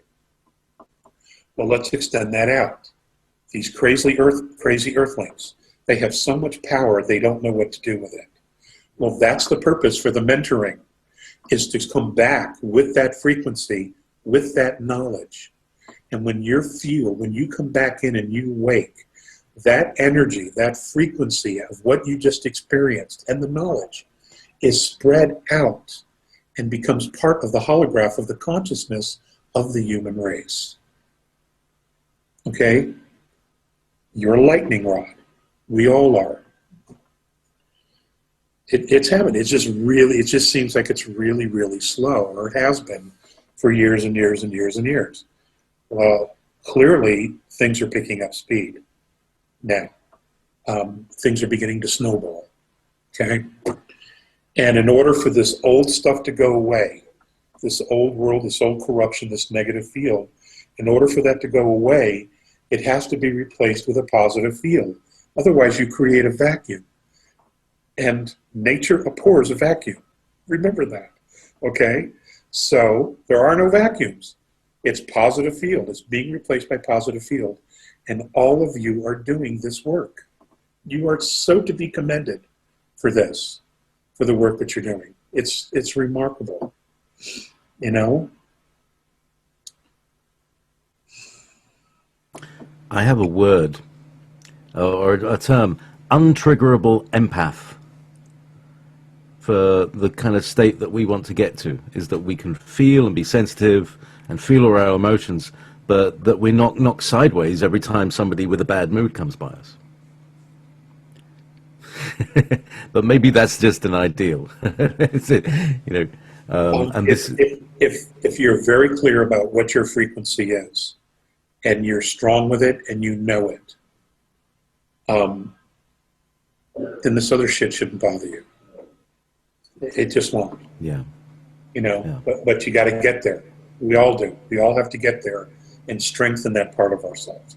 Well, let's extend that out. These crazy earthlings, they have so much power, they don't know what to do with it. Well, that's the purpose for the mentoring, is to come back with that frequency, with that knowledge. And when you come back in and you wake, that energy, that frequency of what you just experienced and the knowledge is spread out and becomes part of the holograph of the consciousness of the human race. Okay? You're a lightning rod. We all are. It's happening. It just seems like it's really, really slow, or it has been for years and years and years and years. Well, clearly things are picking up speed now. Things are beginning to snowball. Okay? And in order for this old stuff to go away, this old world, this old corruption, this negative field, in order for that to go away, it has to be replaced with a positive field. Otherwise, you create a vacuum. And nature abhors a vacuum. Remember that. Okay? So there are no vacuums. It's positive field. It's being replaced by positive field. And all of you are doing this work. You are so to be commended for this, for the work that you're doing. It's remarkable. You know? I have a word, or a term, untriggerable empath, for the kind of state that we want to get to, is that we can feel and be sensitive and feel all our emotions, but that we're not knocked sideways every time somebody with a bad mood comes by us. But maybe that's just an ideal. And if you're very clear about what your frequency is, and you're strong with it, and you know it, then this other shit shouldn't bother you. It just won't. Yeah. Yeah. But you got to get there. We all do. We all have to get there and strengthen that part of ourselves.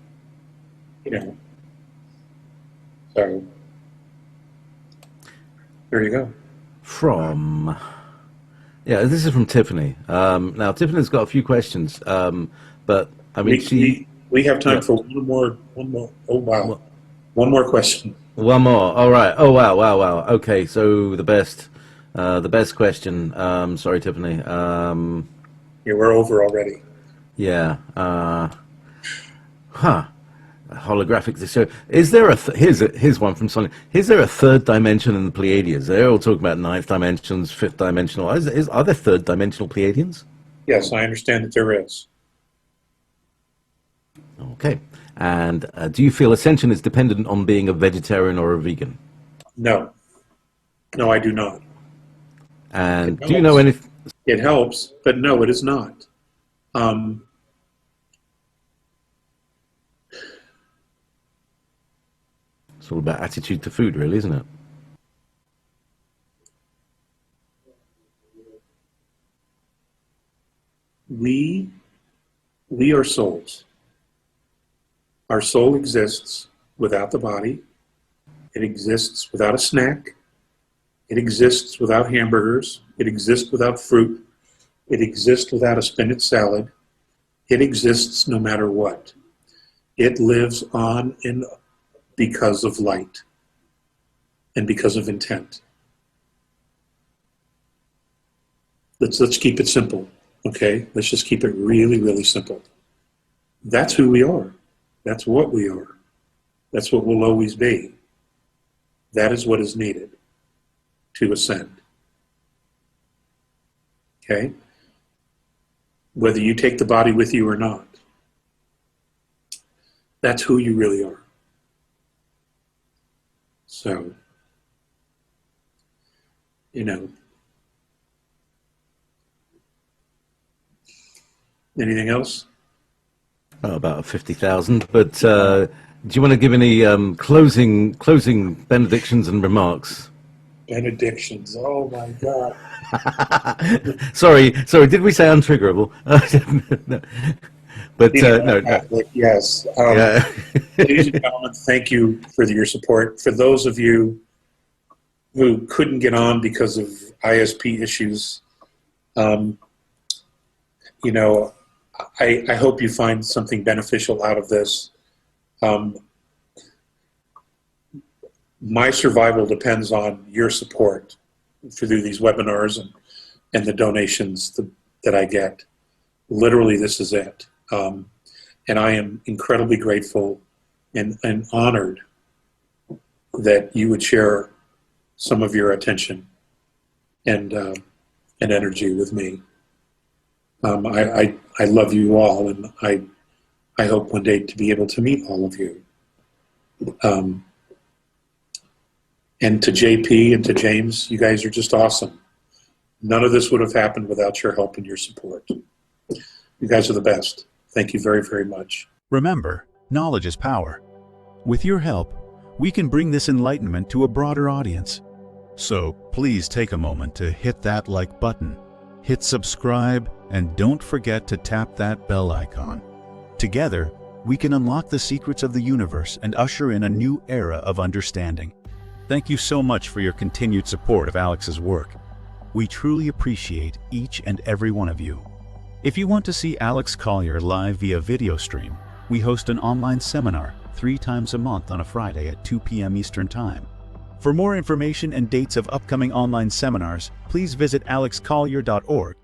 So there you go. This is from Tiffany. Now Tiffany's got a few questions, but I mean, we have time for one more. Oh wow, one more question. One more. All right. Oh wow. Okay, so the best question. Sorry, Tiffany. We're over already. Yeah. Holographic. So, is there here's one from Sonia. Is there a third dimension in the Pleiadians? They're all talking about ninth dimensions, fifth dimensional. Are there third dimensional Pleiadians? Yes, I understand that there is. Okay. And do you feel ascension is dependent on being a vegetarian or a vegan? No, I do not. And do you know anything? It helps, but no, it is not. It's all about attitude to food, really, isn't it? we are souls. Our soul exists without the body. It exists without a snack. It exists without hamburgers. It exists without fruit. It exists without a spinach salad. It exists no matter what. It lives on and because of light and because of intent. Let's keep it simple, okay? Let's just keep it really, really simple. That's who we are. That's what we are. That's what we'll always be. That is what is needed to ascend. Okay? Whether you take the body with you or not, that's who you really are. So, you know, anything else? About 50,000, but do you want to give any closing benedictions and remarks? Benedictions, oh my God. sorry, did we say untriggerable? No. But no. Yes. Yeah. Ladies and gentlemen, thank you for your support. For those of you who couldn't get on because of ISP issues, you know, I hope you find something beneficial out of this. My survival depends on your support through these webinars and the donations that I get. Literally, this is it. And I am incredibly grateful and honored that you would share some of your attention and energy with me. I love you all, and I hope one day to be able to meet all of you. And to JP and to James, you guys are just awesome. None of this would have happened without your help and your support. You guys are the best. Thank you very, very much. Remember, knowledge is power. With your help, we can bring this enlightenment to a broader audience. So please take a moment to hit that like button, hit subscribe, and don't forget to tap that bell icon. Together, we can unlock the secrets of the universe and usher in a new era of understanding. Thank you so much for your continued support of Alex's work. We truly appreciate each and every one of you. If you want to see Alex Collier live via video stream, we host an online seminar 3 times a month on a Friday at 2 p.m. Eastern Time. For more information and dates of upcoming online seminars, please visit alexcollier.org